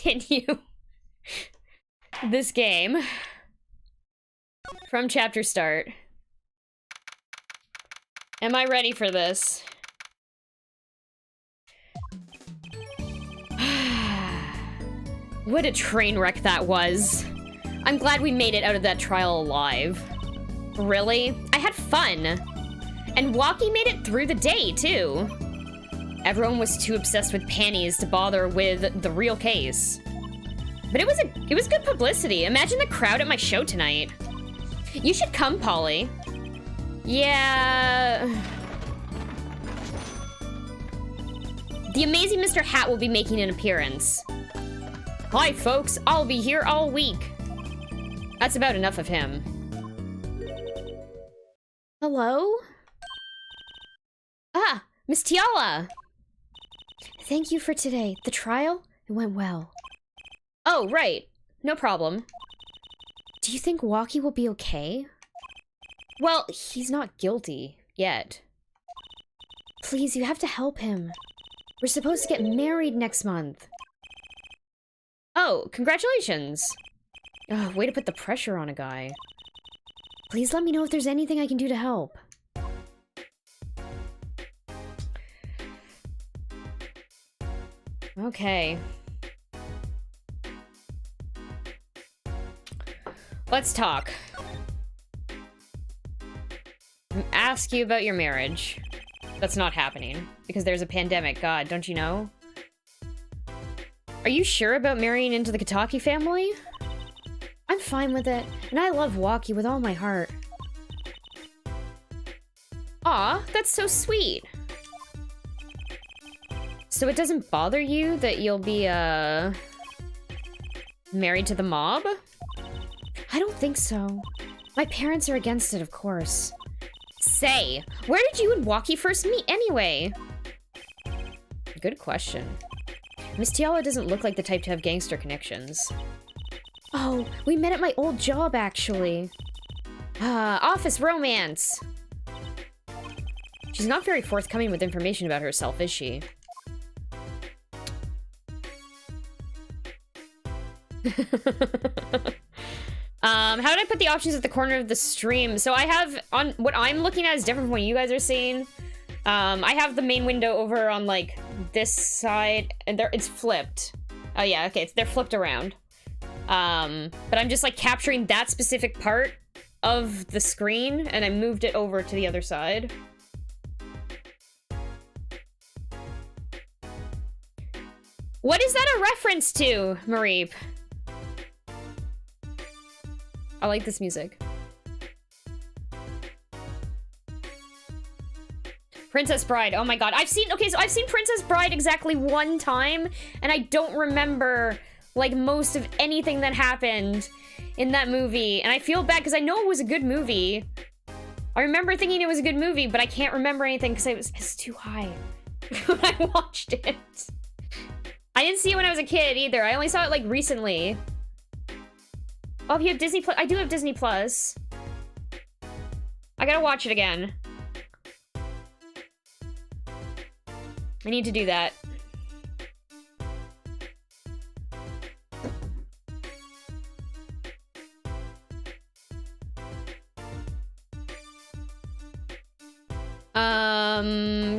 continue this game from chapter start. Am I ready for this? What a train wreck that was. I'm glad we made it out of that trial alive. Really? I had fun. And Walkie made it through the day, too. Everyone was too obsessed with Panties to bother with the real case. But it was good publicity. Imagine the crowd at my show tonight. You should come, Polly. Yeah. The amazing Mr. Hat will be making an appearance. Hi, folks. I'll be here all week. That's about enough of him. Hello? Ah, Miss Tiala. Thank you for today. The trial? It went well. Oh, right. No problem. Do you think Walkie will be okay? Well, he's not guilty yet. Please, you have to help him. We're supposed to get married next month. Oh, congratulations. Oh, way to put the pressure on a guy. Please let me know if there's anything I can do to help. Okay. Let's talk. Ask you about your marriage. That's not happening, because there's a pandemic. God, don't you know? Are you sure about marrying into the Kokoki family? I'm fine with it, and I love Walkie with all my heart. Aw, that's so sweet. So it doesn't bother you that you'll be, married to the mob? I don't think so. My parents are against it, of course. Say, where did you and Walkie first meet anyway? Good question. Miss Tiala doesn't look like the type to have gangster connections. Oh, we met at my old job, actually. Office romance. She's not very forthcoming with information about herself, is she? How did I put the options at the corner of the stream? So I have, on what I'm looking at is different from what you guys are seeing. I have the main window over on, like, this side, and it's flipped. Oh yeah, okay, they're flipped around. But I'm just, like, capturing that specific part of the screen, and I moved it over to the other side. What is that a reference to, Mareep? I like this music. Princess Bride, oh my god. I've seen Princess Bride exactly one time, and I don't remember, like, most of anything that happened in that movie. And I feel bad, because I know it was a good movie. I remember thinking it was a good movie, but I can't remember anything, because it's too high when I watched it. I didn't see it when I was a kid, either. I only saw it, like, recently. Oh, you have Disney Plus? I do have Disney Plus. I gotta watch it again. I need to do that.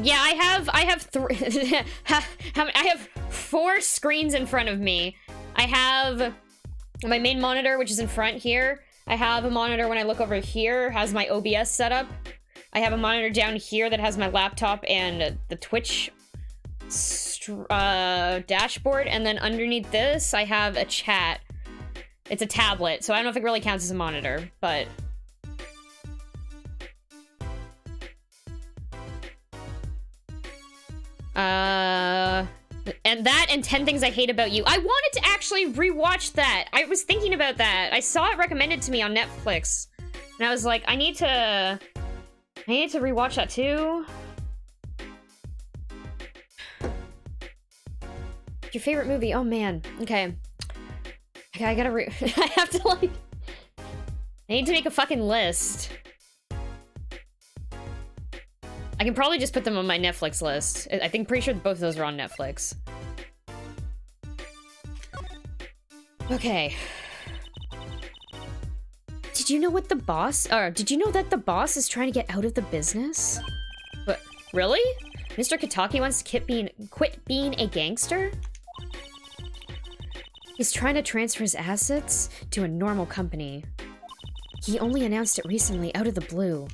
Yeah, I have three. I have 4 screens in front of me. I have my main monitor, which is in front here. I have a monitor when I look over here, has my OBS setup. I have a monitor down here that has my laptop and the Twitch dashboard. And then underneath this, I have a chat. It's a tablet, so I don't know if it really counts as a monitor, but... and that and 10 Things I Hate About You. I wanted to actually rewatch that. I was thinking about that. I saw it recommended to me on Netflix. And I was like, I need to rewatch that too. Your favorite movie? Oh man. Okay. I gotta I have to, like... I need to make a fucking list. I can probably just put them on my Netflix list. I think, pretty sure both of those are on Netflix. Okay. Did you know what the boss... did you know that the boss is trying to get out of the business? But, really? Mr. Kokoki wants to quit being a gangster? He's trying to transfer his assets to a normal company. He only announced it recently, out of the blue.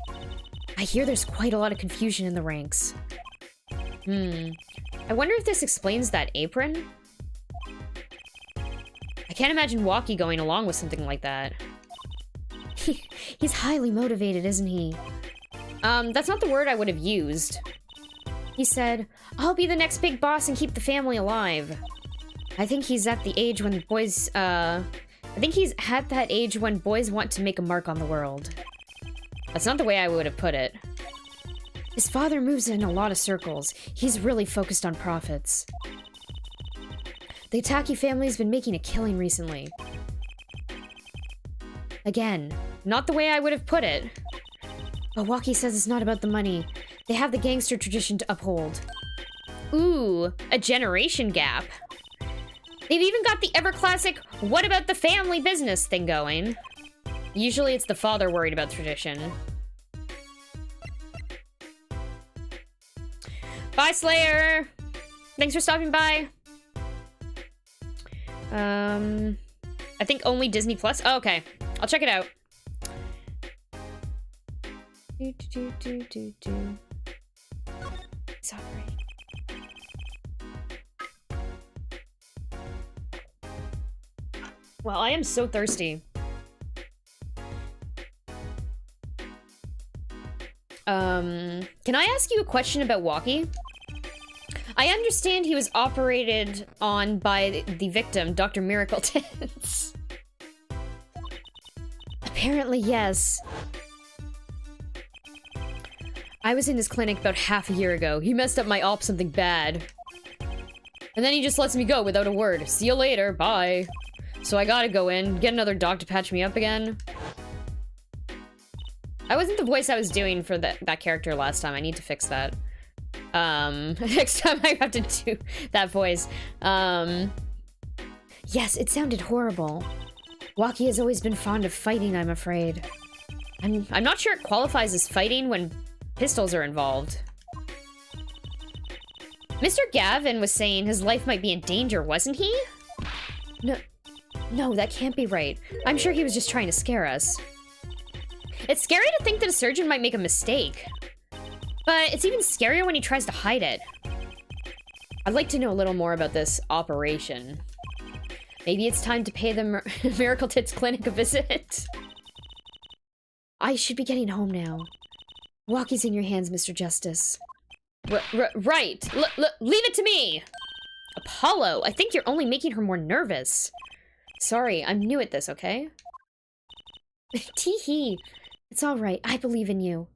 I hear there's quite a lot of confusion in the ranks. I wonder if this explains that apron? I can't imagine Walkie going along with something like that. He's highly motivated, isn't he? That's not the word I would have used. He said, I'll be the next big boss and keep the family alive. I think he's at the age when boys, I think he's at that age when boys want to make a mark on the world. That's not the way I would have put it. His father moves in a lot of circles. He's really focused on profits. The Itaki family's been making a killing recently. Again, not the way I would have put it. But Walkie says it's not about the money. They have the gangster tradition to uphold. Ooh, a generation gap. They've even got the ever-classic what about the family business thing going. Usually it's the father worried about tradition. Bye, Slayer! Thanks for stopping by. I think only Disney Plus? Oh, okay. I'll check it out. Sorry. Well, I am so thirsty. Can I ask you a question about Walkie? I understand he was operated on by the victim, Dr. Miracle Tits. Apparently, yes. I was in his clinic about half a year ago. He messed up my op something bad. And then he just lets me go without a word. See you later, bye. So I gotta go in, get another doc to patch me up again. I wasn't the voice I was doing for that character last time. I need to fix that. Next time I have to do that voice. Yes, it sounded horrible. Walkie has always been fond of fighting, I'm afraid. I'm not sure it qualifies as fighting when pistols are involved. Mr. Gavin was saying his life might be in danger, wasn't he? No, that can't be right. I'm sure he was just trying to scare us. It's scary to think that a surgeon might make a mistake. But it's even scarier when he tries to hide it. I'd like to know a little more about this operation. Maybe it's time to pay the Miracle Tits Clinic a visit. I should be getting home now. Walkie's in your hands, Mr. Justice. Right. Leave it to me! Apollo, I think you're only making her more nervous. Sorry, I'm new at this, okay? Tee-hee. It's all right. I believe in you.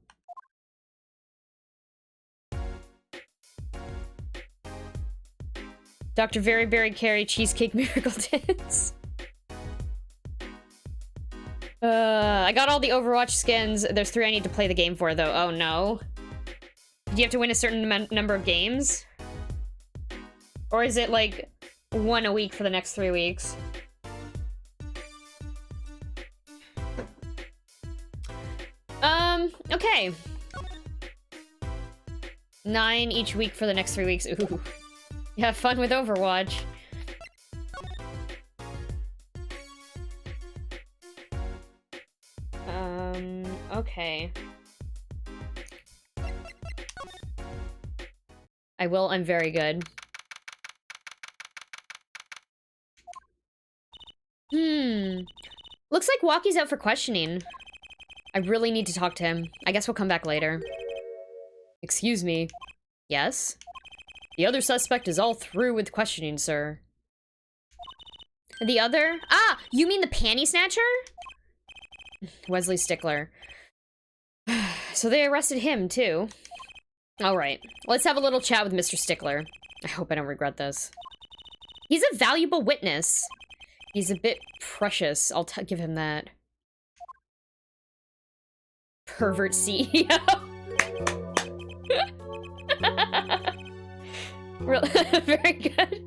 Dr. Very Berry Carry Cheesecake Miracle Tits. I got all the Overwatch skins. There's 3 I need to play the game for, though. Oh, no. Do you have to win a certain number of games? Or is it, like, 1 a week for the next 3 weeks? Okay. 9 each week for the next 3 weeks. Ooh. You have fun with Overwatch. Okay. I will, I'm very good. Looks like Walkie's out for questioning. I really need to talk to him. I guess we'll come back later. Excuse me. Yes? The other suspect is all through with questioning, sir. The other? Ah! You mean the panty snatcher? Wesley Stickler. So they arrested him, too. Alright. Let's have a little chat with Mr. Stickler. I hope I don't regret this. He's a valuable witness. He's a bit precious. I'll give him that. Pervert CEO. Very good.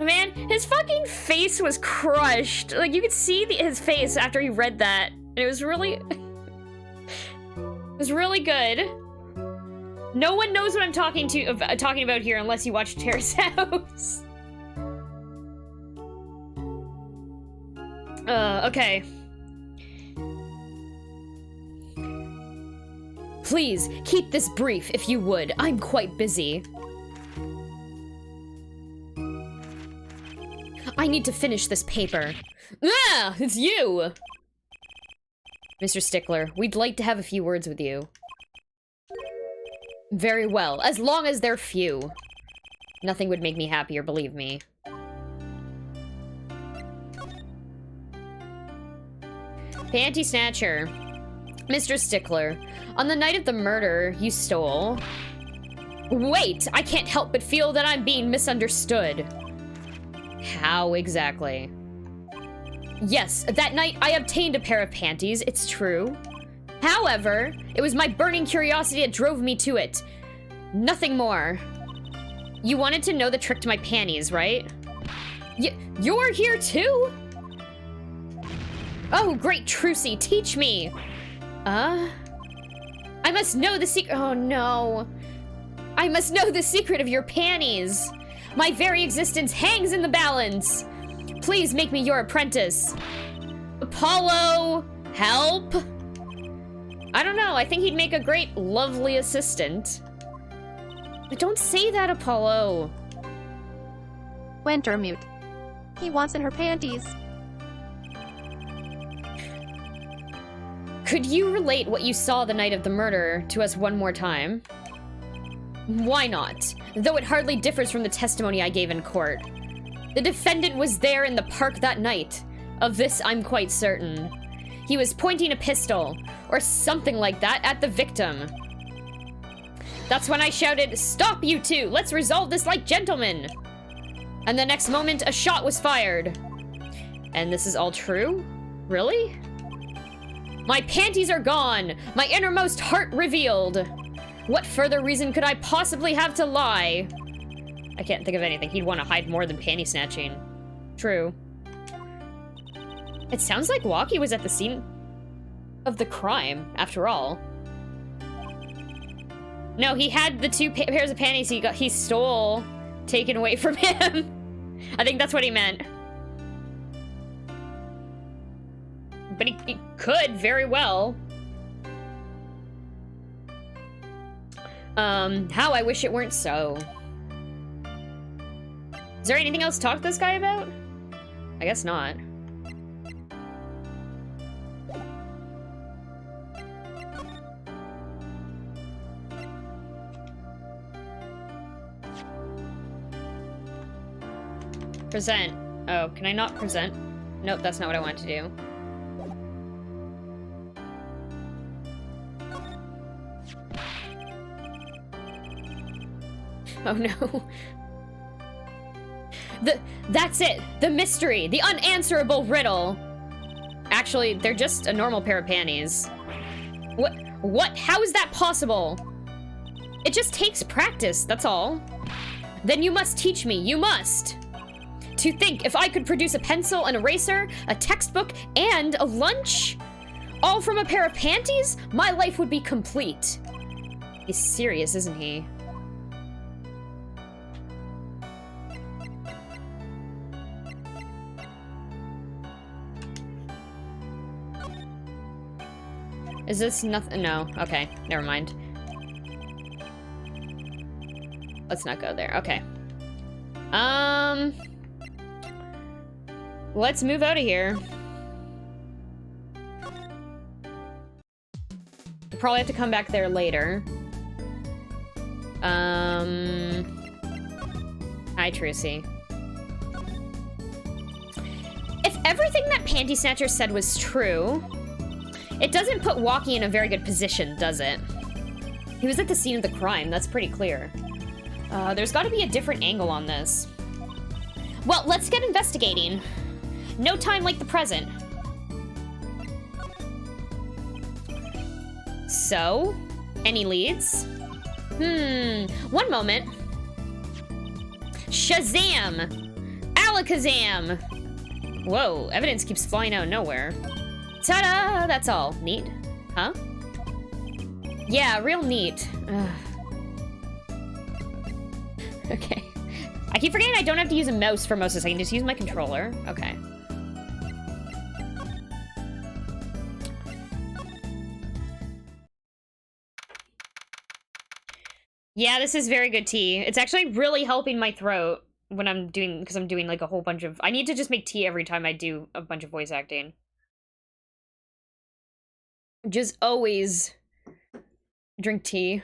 Man, his fucking face was crushed. Like, you could see his face after he read that. And it was really... it was really good. No one knows what I'm talking about here unless you watch Terrace House. Okay. Please, keep this brief if you would. I'm quite busy. I need to finish this paper. Ah, it's you! Mr. Stickler, we'd like to have a few words with you. Very well, as long as they're few. Nothing would make me happier, believe me. Panty Snatcher. Mr. Stickler, on the night of the murder, you stole... Wait! I can't help but feel that I'm being misunderstood. How exactly? Yes, that night I obtained a pair of panties, it's true. However, it was my burning curiosity that drove me to it. Nothing more. You wanted to know the trick to my panties, right? You're here too? Oh, great Trucy, teach me! I must know the secret- oh no. I must know the secret of your panties. My very existence hangs in the balance. Please make me your apprentice. Apollo, help. I don't know, I think he'd make a great, lovely assistant. But don't say that, Apollo. Wintermute. He wants in her panties. Could you relate what you saw the night of the murder to us one more time? Why not? Though it hardly differs from the testimony I gave in court. The defendant was there in the park that night. Of this, I'm quite certain. He was pointing a pistol, or something like that, at the victim. That's when I shouted, "Stop, you two! Let's resolve this like gentlemen!" And the next moment, a shot was fired. And this is all true? Really? My panties are gone! My innermost heart revealed! What further reason could I possibly have to lie? I can't think of anything he'd want to hide more than panty snatching. True. It sounds like Walkie was at the scene of the crime, after all. No, he had the two pairs of panties he stole taken away from him. I think that's what he meant. But he could very well. How I wish it weren't so. Is there anything else to talk to this guy about? I guess not. Present. Oh, can I not present? Nope, that's not what I wanted to do. Oh no. That's it! The mystery! The unanswerable riddle! Actually, they're just a normal pair of panties. What? How is that possible? It just takes practice, that's all. Then you must teach me, you must! To think, if I could produce a pencil, an eraser, a textbook, and a lunch, all from a pair of panties, my life would be complete. He's serious, isn't he? Is this nothing? No. Okay, never mind. Let's not go there. Okay. Let's move out of here. We'll probably have to come back there later. Hi, Trucy. If everything that Panty Snatcher said was true, it doesn't put Walkie in a very good position, does it? He was at the scene of the crime, that's pretty clear. There's gotta be a different angle on this. Well, let's get investigating. No time like the present. So, any leads? One moment. Shazam! Alakazam! Whoa, evidence keeps flying out of nowhere. Ta-da! That's all. Neat. Huh? Yeah, real neat. Ugh. Okay. I keep forgetting I don't have to use a mouse for most of this. I can just use my controller. Okay. Yeah, this is very good tea. It's actually really helping my throat when I'm doing, because I'm doing like a whole bunch of, I need to just make tea every time I do a bunch of voice acting. Just always drink tea.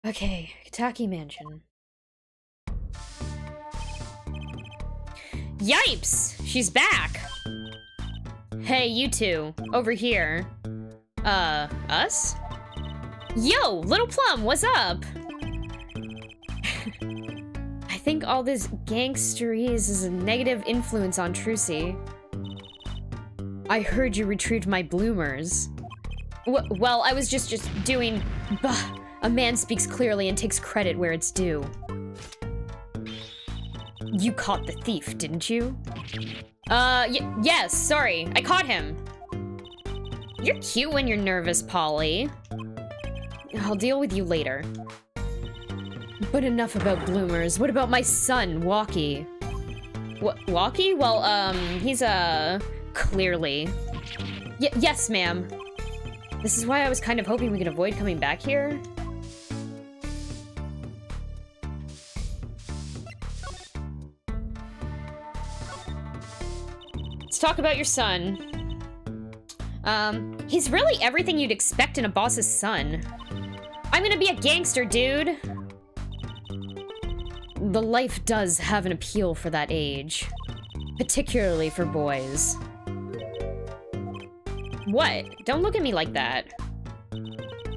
Okay, Kokoki Mansion. Yipes! She's back! Hey, you two, over here. Us? Yo, Little Plum, what's up? I think all this gangsteries is a negative influence on Trucy. I heard you retrieved my bloomers. Well, I was just doing... Bah, a man speaks clearly and takes credit where it's due. You caught the thief, didn't you? Yes, sorry. I caught him. You're cute when you're nervous, Polly. I'll deal with you later. But enough about bloomers. What about my son, Walkie? Walkie? Well, he's, clearly. Yes, ma'am. This is why I was kind of hoping we could avoid coming back here. Let's talk about your son. He's really everything you'd expect in a boss's son. I'm gonna be a gangster, dude. The life does have an appeal for that age. Particularly for boys. What? Don't look at me like that.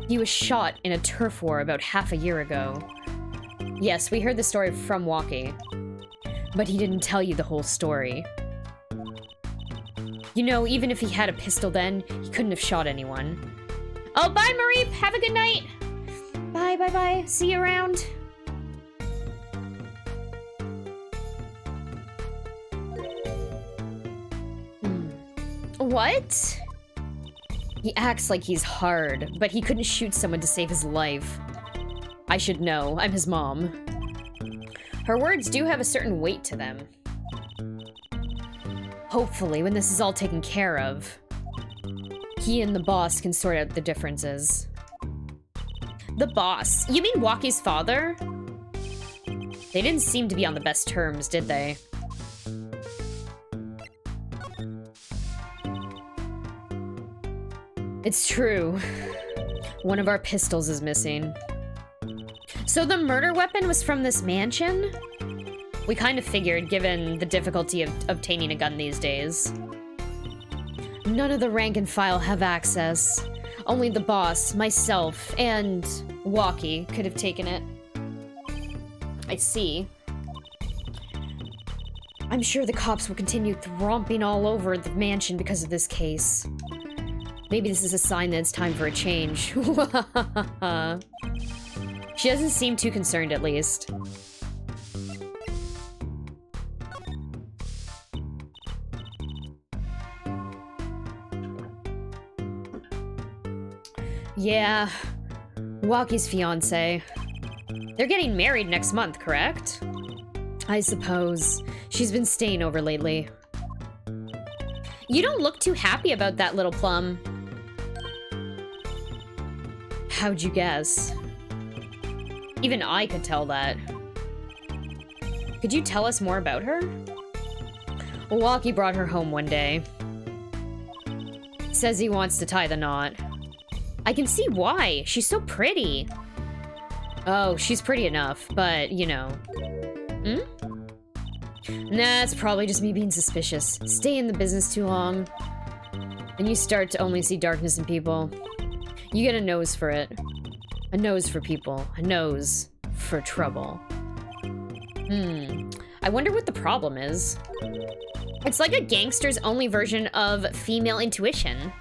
He was shot in a turf war about half a year ago. Yes, we heard the story from Walkie. But he didn't tell you the whole story. You know, even if he had a pistol then, he couldn't have shot anyone. Oh, bye, Marie! Have a good night! Bye, bye, bye. See you around. What? He acts like he's hard, but he couldn't shoot someone to save his life. I should know. I'm his mom. Her words do have a certain weight to them. Hopefully, when this is all taken care of, he and the boss can sort out the differences. The boss? You mean Walkie's father? They didn't seem to be on the best terms, did they? It's true. One of our pistols is missing. So the murder weapon was from this mansion? We kind of figured, given the difficulty of obtaining a gun these days. None of the rank and file have access. Only the boss, myself, and Walkie could have taken it. I see. I'm sure the cops will continue thromping all over the mansion because of this case. Maybe this is a sign that it's time for a change. She doesn't seem too concerned, at least. Yeah, Walkie's fiance. They're getting married next month, correct? I suppose. She's been staying over lately. You don't look too happy about that, Little Plum. How'd you guess? Even I could tell that. Could you tell us more about her? Walkie brought her home one day. Says he wants to tie the knot. I can see why. She's so pretty. Oh, she's pretty enough, but, you know. Nah, it's probably just me being suspicious. Stay in the business too long, and you start to only see darkness in people. You get a nose for it. A nose for people. A nose for trouble. I wonder what the problem is. It's like a gangster's only version of female intuition.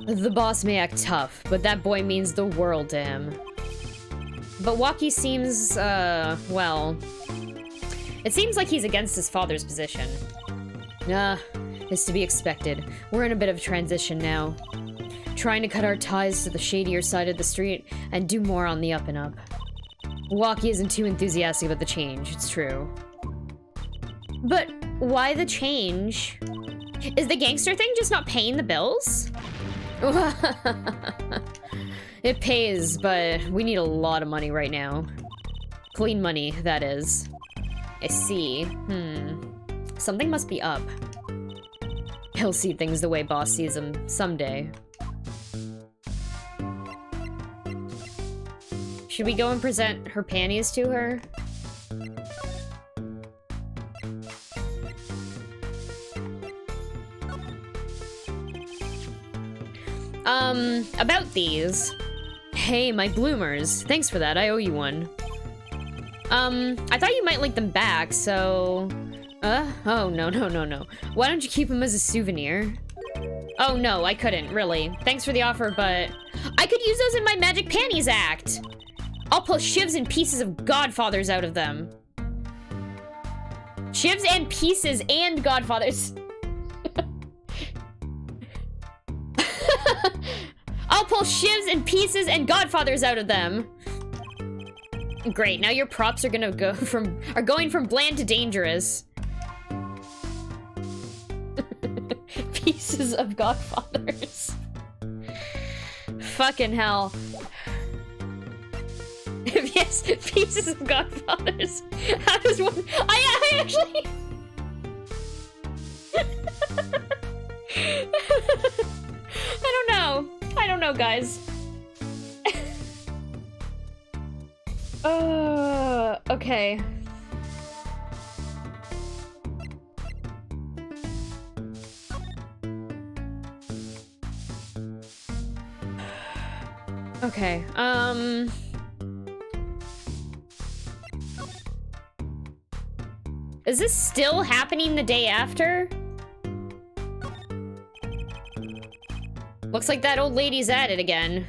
The boss may act tough, but that boy means the world to him. But Waki seems, well... It seems like he's against his father's position. It's to be expected. We're in a bit of a transition now. Trying to cut our ties to the shadier side of the street and do more on the up and up. Waki isn't too enthusiastic about the change, it's true. But why the change? Is the gangster thing just not paying the bills? It pays, but we need a lot of money right now. Clean money, that is. I see. Something must be up. He'll see things the way boss sees them someday. Should we go and present her panties to her? About these. Hey, my bloomers. Thanks for that, I owe you one. I thought you might like them back, so... Oh, no. Why don't you keep them as a souvenir? Oh, no, I couldn't, really. Thanks for the offer, but... I could use those in my Magic Panties act! I'll pull shivs and pieces of Godfathers out of them. Shivs and pieces and Godfathers. I'll pull shivs and pieces and Godfathers out of them. Great, now your props are going from bland to dangerous. Pieces of Godfathers. Fucking hell. Yes, pieces of Godfathers. How does one... I actually... I don't know, guys. Okay. Okay, is this still happening the day after? Looks like that old lady's at it again.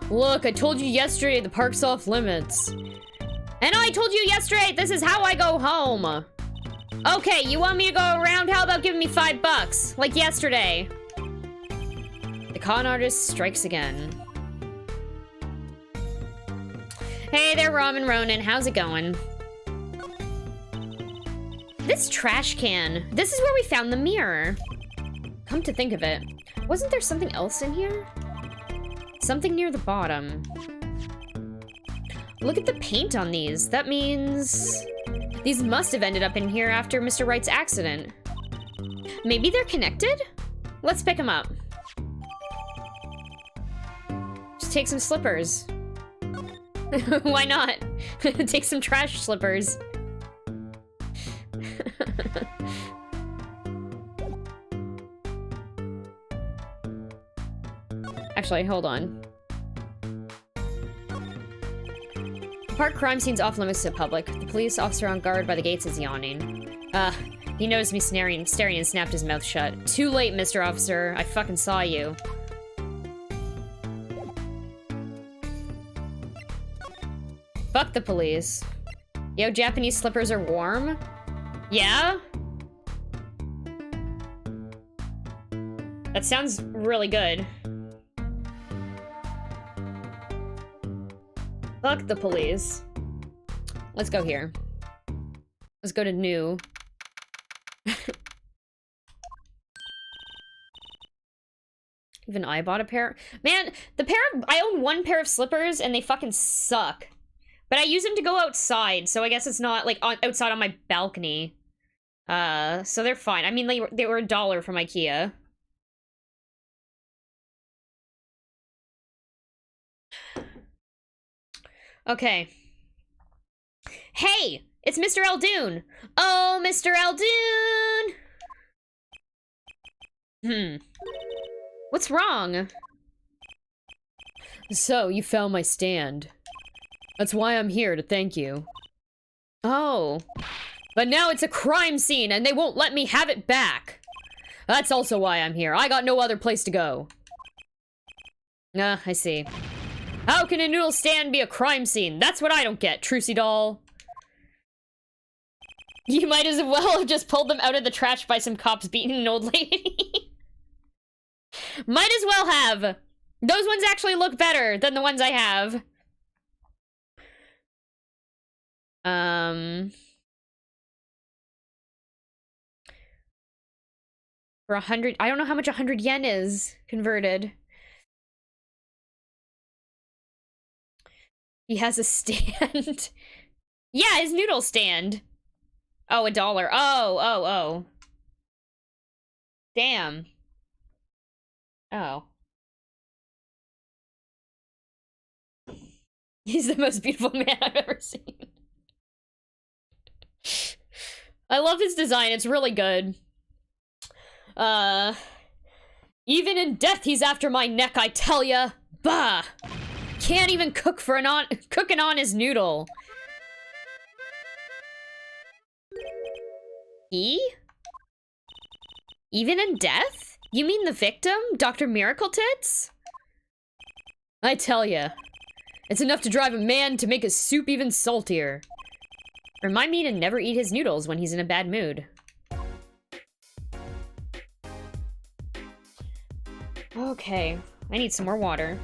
Look, I told you yesterday the park's off limits. And I told you yesterday this is how I go home. Okay, you want me to go around? How about giving me $5? Like yesterday. The con artist strikes again. Hey there, Ramen Ronin. How's it going? This trash can. This is where we found the mirror. Come to think of it, wasn't there something else in here? Something near the bottom. Look at the paint on these. That means... these must have ended up in here after Mr. Wright's accident. Maybe they're connected? Let's pick them up. Just take some slippers. Why not? Take some trash slippers. Actually, hold on. The park crime scene's off limits to the public. The police officer on guard by the gates is yawning. He noticed me staring and snapped his mouth shut. Too late, Mr. Officer. I fucking saw you. Fuck the police. Yo, Japanese slippers are warm? Yeah? That sounds really good. Fuck the police. Let's go here. Let's go to new. Even I bought a pair. Man, I own one pair of slippers and they fucking suck. But I use them to go outside, so I guess it's not like outside on my balcony. So they're fine. I mean, they were $1 from Ikea. Okay. Hey, it's Mr. Eldoon. Oh, Mr. Eldoon. What's wrong? So, you found my stand. That's why I'm here, to thank you. Oh. But now it's a crime scene and they won't let me have it back. That's also why I'm here. I got no other place to go. I see. How can a noodle stand be a crime scene? That's what I don't get, Trucy doll. You might as well have just pulled them out of the trash by some cops beating an old lady. Might as well have. Those ones actually look better than the ones I have. For 100, I don't know how much 100 yen is converted. He has a stand. Yeah, his noodle stand. Oh, $1. Oh. Damn. Oh. He's the most beautiful man I've ever seen. I love his design. It's really good. Even in death, he's after my neck, I tell ya. Bah! Can't even cook an honest noodle. He? Even in death? You mean the victim, Dr. Miracle Tits? I tell ya, it's enough to drive a man to make his soup even saltier. Remind me to never eat his noodles when he's in a bad mood. Okay, I need some more water.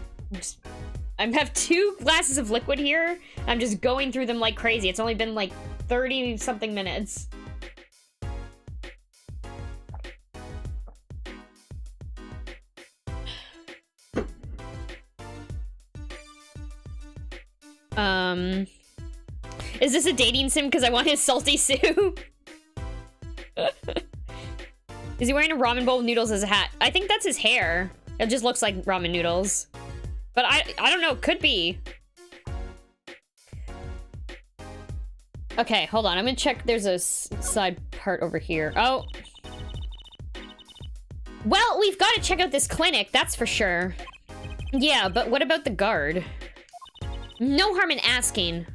I have 2 glasses of liquid here. I'm just going through them like crazy. It's only been like 30-something minutes. Is this a dating sim because I want his salty soup? Is he wearing a ramen bowl with noodles as a hat? I think that's his hair. It just looks like ramen noodles. But I don't know, could be. Okay, hold on, I'm gonna check, there's a side part over here. Oh. Well, we've got to check out this clinic, that's for sure. Yeah, but what about the guard? No harm in asking.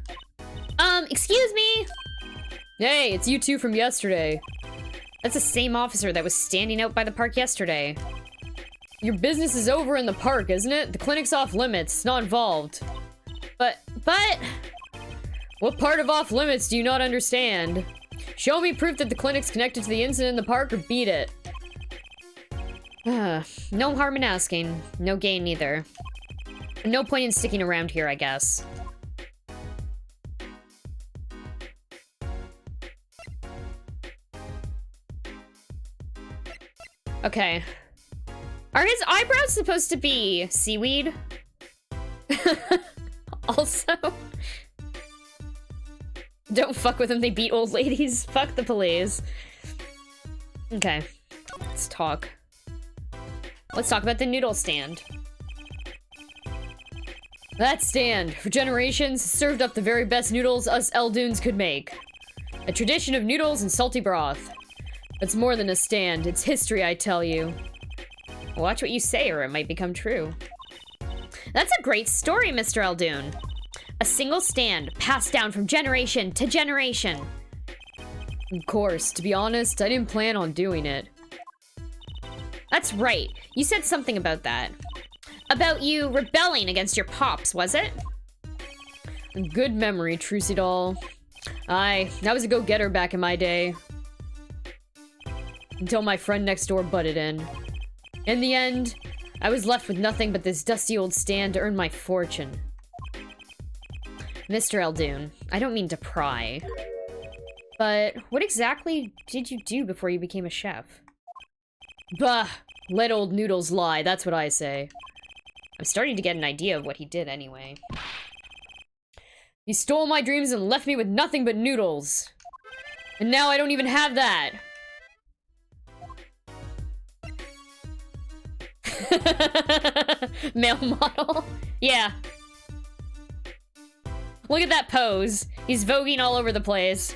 Excuse me? Hey, it's you two from yesterday. That's the same officer that was standing out by the park yesterday. Your business is over in the park, isn't it? The clinic's off limits, not involved. But... What part of off limits do you not understand? Show me proof that the clinic's connected to the incident in the park or beat it. No harm in asking. No gain either. No point in sticking around here, I guess. Okay. Are his eyebrows supposed to be seaweed? Also, don't fuck with them, they beat old ladies. Fuck the police. Okay, let's talk. Let's talk about the noodle stand. That stand, for generations, served up the very best noodles us Eldoons could make. A tradition of noodles and salty broth. It's more than a stand, it's history, I tell you. Watch what you say or it might become true. That's a great story, Mr. Eldoon. A single stand, passed down from generation to generation. Of course, to be honest, I didn't plan on doing it. That's right, you said something about that. About you rebelling against your pops, was it? Good memory, Trucy doll. Aye, I was a go-getter back in my day. Until my friend next door butted in. In the end, I was left with nothing but this dusty old stand to earn my fortune. Mr. Eldoon, I don't mean to pry. But what exactly did you do before you became a chef? Bah! Let old Noodles lie, that's what I say. I'm starting to get an idea of what he did anyway. He stole my dreams and left me with nothing but noodles. And now I don't even have that. Male model. Yeah. Look at that pose. He's voguing all over the place.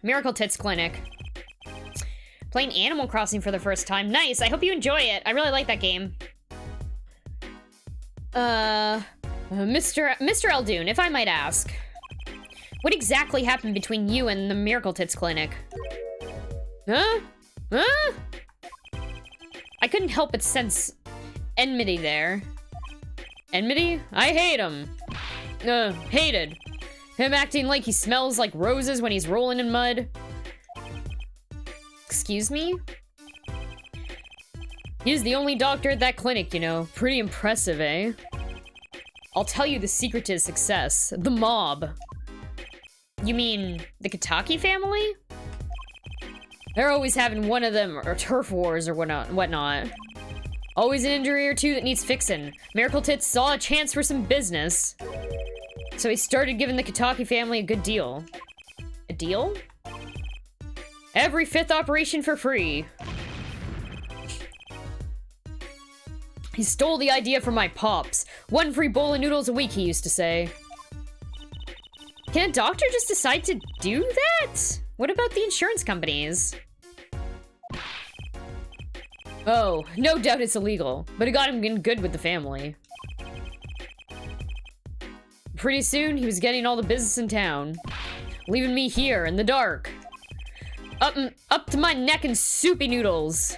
Miracle Tits Clinic. Playing Animal Crossing for the first time. Nice. I hope you enjoy it. I really like that game. Mr. Eldoon, if I might ask. What exactly happened between you and the Miracle Tits Clinic? Huh? Huh? I couldn't help but sense enmity there. Enmity? I hate him. Hated. Him acting like he smells like roses when he's rolling in mud. Excuse me? He's the only doctor at that clinic, you know. Pretty impressive, eh? I'll tell you the secret to his success. The mob. You mean the Kokoki family? They're always having one of them, or turf wars or whatnot. Always an injury or two that needs fixing. Miracle Tits saw a chance for some business. So he started giving the Kokoki family a good deal. A deal? Every 5th operation for free. He stole the idea from my pops. 1 free bowl of noodles a week, he used to say. Can a doctor just decide to do that? What about the insurance companies? Oh, no doubt it's illegal, but it got him in good with the family. Pretty soon, he was getting all the business in town, leaving me here in the dark. Up to my neck in soupy noodles.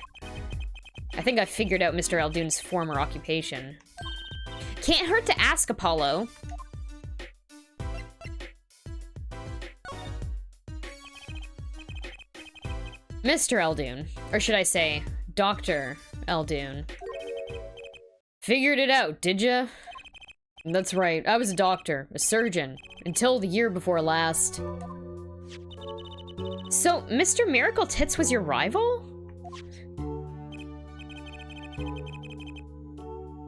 I think I figured out Mr. Aldoon's former occupation. Can't hurt to ask, Apollo. Mr. Aldoon, or should I say, Dr. Aldoon. Figured it out, did ya? That's right, I was a doctor, a surgeon, until the year before last. So, Mr. Miracle Tits was your rival?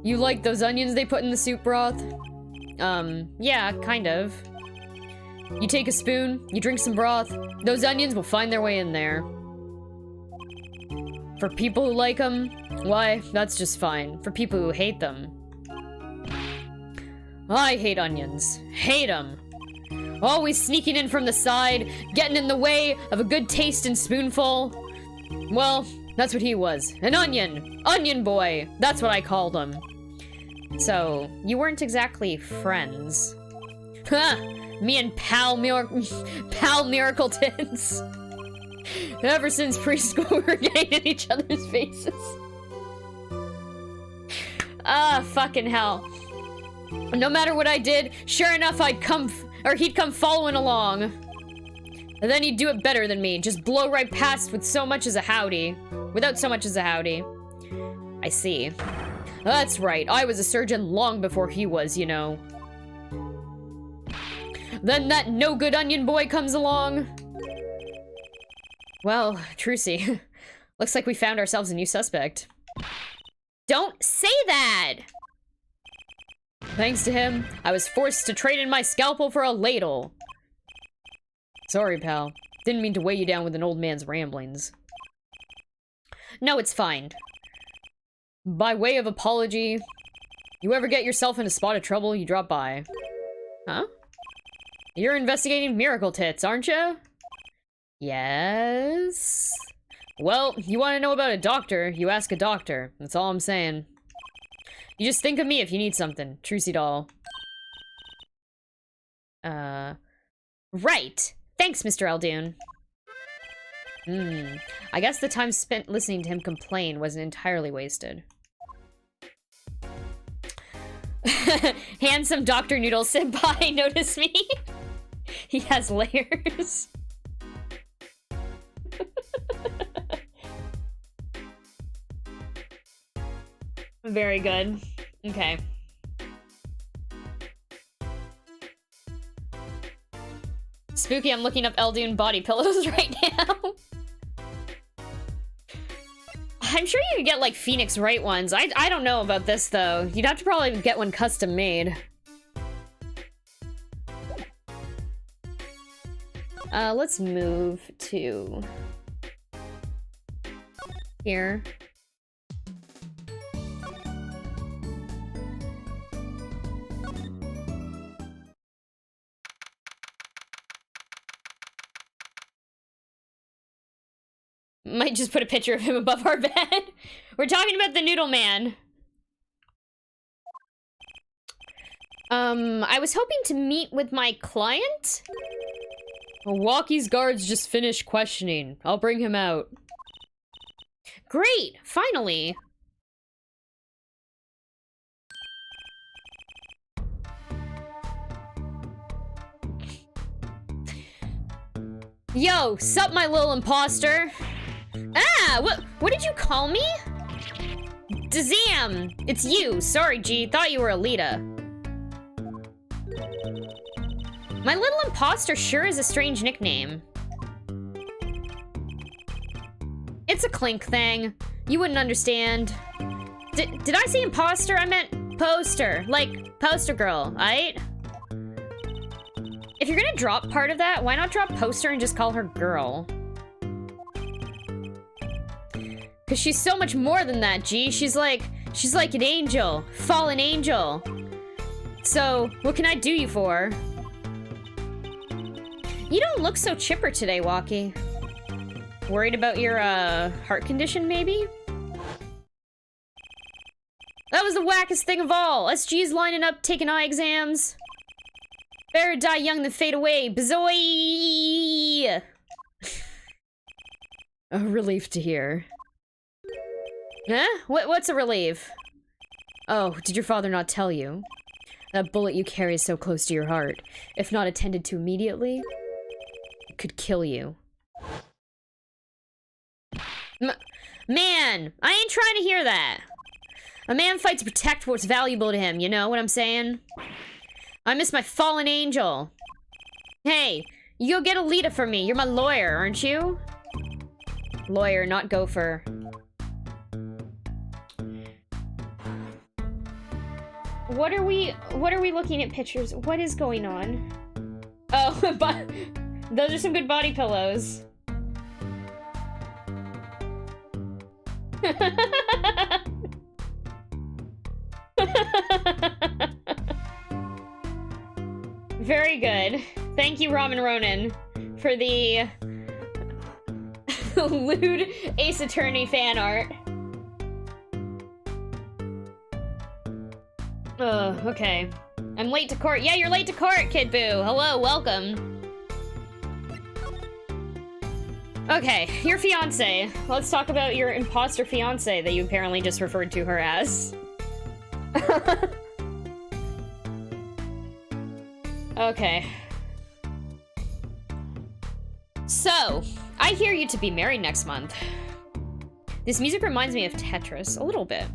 You like those onions they put in the soup broth? Yeah, kind of. You take a spoon, you drink some broth, those onions will find their way in there. For people who like them, why, that's just fine. For people who hate them. I hate onions. Hate them. Always sneaking in from the side, getting in the way of a good taste and spoonful. Well, that's what he was. An onion. Onion boy. That's what I called him. So, you weren't exactly friends. Ha! Me and Pal Miracle Tits. Ever since preschool, we were getting in each other's faces. Ah, fucking hell. No matter what I did, sure enough, he'd come following along. And then he'd do it better than me, just blow right past with so much as a howdy. Without so much as a howdy. I see. That's right, I was a surgeon long before he was, you know. Then that no-good onion boy comes along. Well, Trucy, looks like we found ourselves a new suspect. Don't say that! Thanks to him, I was forced to trade in my scalpel for a ladle. Sorry, pal. Didn't mean to weigh you down with an old man's ramblings. No, it's fine. By way of apology, you ever get yourself in a spot of trouble, you drop by. Huh? You're investigating Miracle Tits, aren't you? Yes? Well, you want to know about a doctor, you ask a doctor. That's all I'm saying. You just think of me if you need something. Trucy doll. Right. Thanks, Mr. Aldoon. I guess the time spent listening to him complain wasn't entirely wasted. Handsome Dr. Noodle Senpai, notice me? He has layers. Very good. Okay. Spooky, I'm looking up Eldoon body pillows right now. I'm sure you could get, like, Phoenix Wright ones. I don't know about this, though. You'd have to probably get one custom made. Let's move to here. Might just put a picture of him above our bed. We're talking about the Noodle Man. I was hoping to meet with my client. Walkie's guards just finished questioning. I'll bring him out. Great! Finally! Yo, sup, my little imposter? Ah! What did you call me? Dazam! It's you! Sorry, G. Thought you were Alita. My little imposter sure is a strange nickname. It's a Clink thing. You wouldn't understand. Did I say imposter? I meant poster. Like, poster girl, aight? If you're gonna drop part of that, why not drop poster and just call her girl? Cause she's so much more than that, G. She's like an angel. Fallen angel. So, what can I do you for? You don't look so chipper today, Walkie. Worried about your, heart condition, maybe? That was the wackest thing of all. SG's lining up, taking eye exams. Better die young than fade away. Bazoy! A relief to hear. Huh? What's a relief? Oh, did your father not tell you? That bullet you carry is so close to your heart. If not attended to immediately, it could kill you. Man, I ain't trying to hear that. A man fights to protect what's valuable to him, you know what I'm saying? I miss my fallen angel. Hey, you go get Alita for me. You're my lawyer, aren't you? Lawyer, not gopher. What are we looking at pictures? What is going on? Oh, but those are some good body pillows. Very good. Thank you, Ramen Ronin, for the lewd Ace Attorney fan art. Okay. I'm late to court. Yeah, you're late to court, Kid Boo. Hello, welcome. Okay, your fiance. Let's talk about your imposter fiance that you apparently just referred to her as. Okay. So, I hear you to be married next month. This music reminds me of Tetris, a little bit.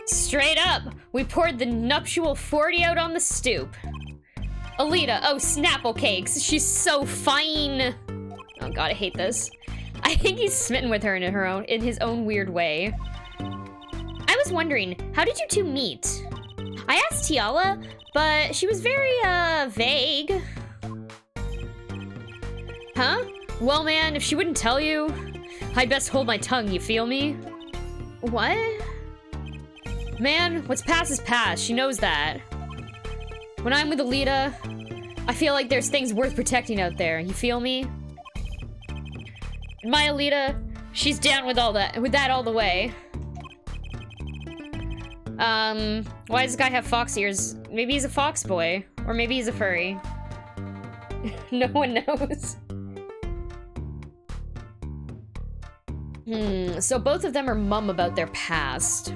Straight up, we poured the nuptial 40 out on the stoop. Alita, oh, Snapple Cakes, she's so fine. Oh god, I hate this. I think he's smitten with her in his own weird way. I was wondering, how did you two meet? I asked Tiala, but she was very, vague. Huh? Well, man, if she wouldn't tell you, I'd best hold my tongue, you feel me? What? Man, what's past is past, she knows that. When I'm with Alita, I feel like there's things worth protecting out there, you feel me? And my Alita, she's down with that all the way. Why does this guy have fox ears? Maybe he's a fox boy, or maybe he's a furry. No one knows. So both of them are mum about their past.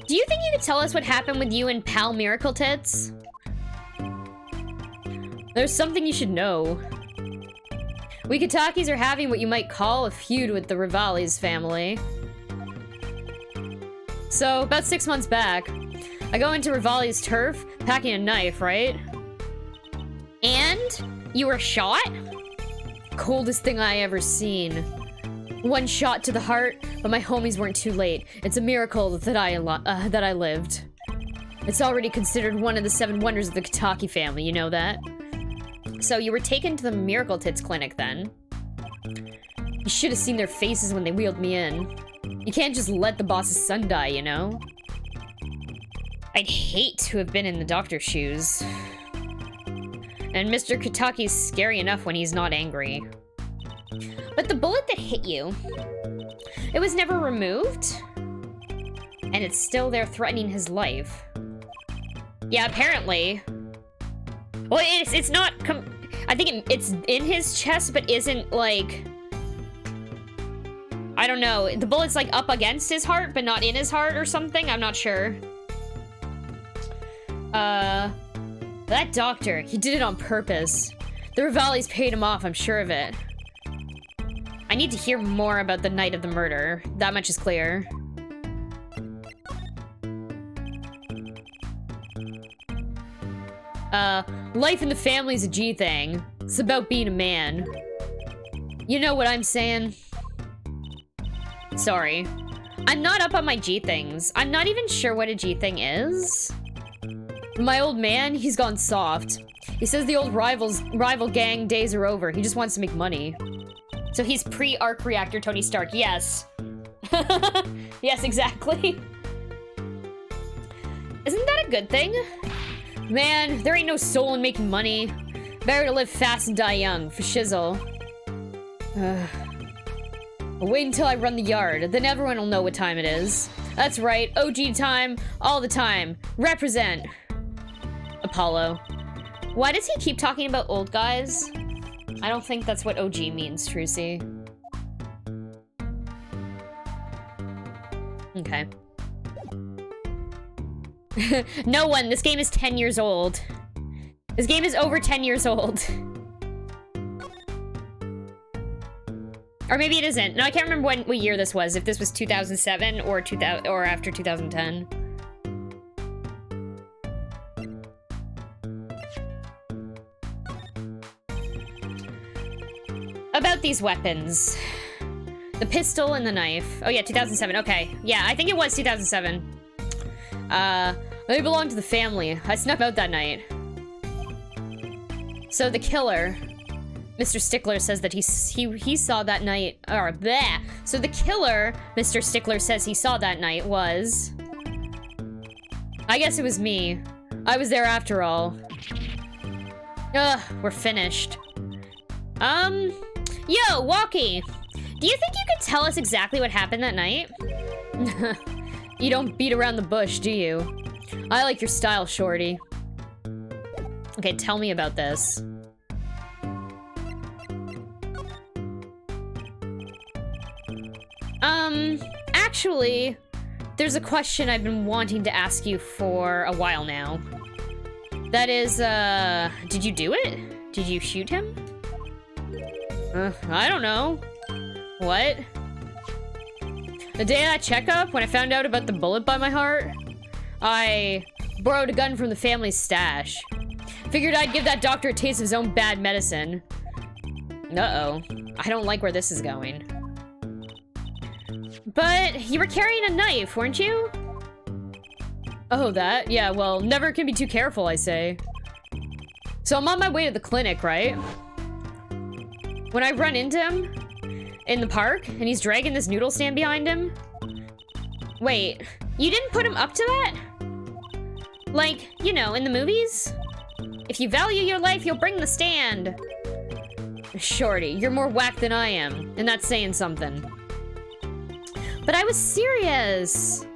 Do you think you could tell us what happened with you and Pal Miracle Tits? There's something you should know. We Kotakis are having what you might call a feud with the Rivali's family. So, about 6 months back, I go into Rivali's turf, packing a knife, right? And? You were shot? Coldest thing I ever seen. One shot to the heart, but my homies weren't too late. It's a miracle that I lived. It's already considered one of the 7 wonders of the Kotaki family, you know that? So you were taken to the Miracle Tits clinic then. You should have seen their faces when they wheeled me in. You can't just let the boss's son die, you know? I'd hate to have been in the doctor's shoes. And Mr. Kotaki's scary enough when he's not angry. But the bullet that hit you, it was never removed? And it's still there threatening his life. Yeah, apparently. Well, it's not I think it's in his chest, but isn't, like... I don't know. The bullet's, like, up against his heart, but not in his heart or something? I'm not sure. That doctor, he did it on purpose. The Rivali's paid him off, I'm sure of it. I need to hear more about the night of the murder. That much is clear. Life in the family's a G thing. It's about being a man. You know what I'm saying? Sorry. I'm not up on my G things. I'm not even sure what a G thing is. My old man, he's gone soft. He says the old rival gang days are over. He just wants to make money. So he's pre-arc reactor Tony Stark. Yes. Yes, exactly. Isn't that a good thing? Man, there ain't no soul in making money. Better to live fast and die young, for shizzle. I'll wait until I run the yard, then everyone will know what time it is. That's right, OG time, all the time. Represent. Apollo. Why does he keep talking about old guys? I don't think that's what OG means, Trucy. Okay. No one, this game is 10 years old. This game is over 10 years old. Or maybe it isn't. No, I can't remember what year this was. If this was 2007 or after 2010. About these weapons. The pistol and the knife. Oh yeah, 2007. Okay. Yeah, I think it was 2007. They belong to the family. I snuck out that night. So the killer, Mr. Stickler, says that he saw that night, or bleh. So the killer, Mr. Stickler says he saw that night was... I guess it was me. I was there after all. Ugh, we're finished. Yo, Walkie! Do you think you could tell us exactly what happened that night? You don't beat around the bush, do you? I like your style, shorty. Okay, tell me about this. Actually, there's a question I've been wanting to ask you for a while now. That is, did you do it? Did you shoot him? I don't know. What? The day of that checkup, when I found out about the bullet by my heart, I borrowed a gun from the family's stash. Figured I'd give that doctor a taste of his own bad medicine. Uh-oh. I don't like where this is going. But you were carrying a knife, weren't you? Oh, that? Yeah, well, never can be too careful, I say. So I'm on my way to the clinic, right? When I run into him in the park, and he's dragging this noodle stand behind him. Wait, you didn't put him up to that? Like, you know, in the movies? If you value your life, you'll bring the stand. Shorty, you're more whack than I am, and that's saying something. But I was serious.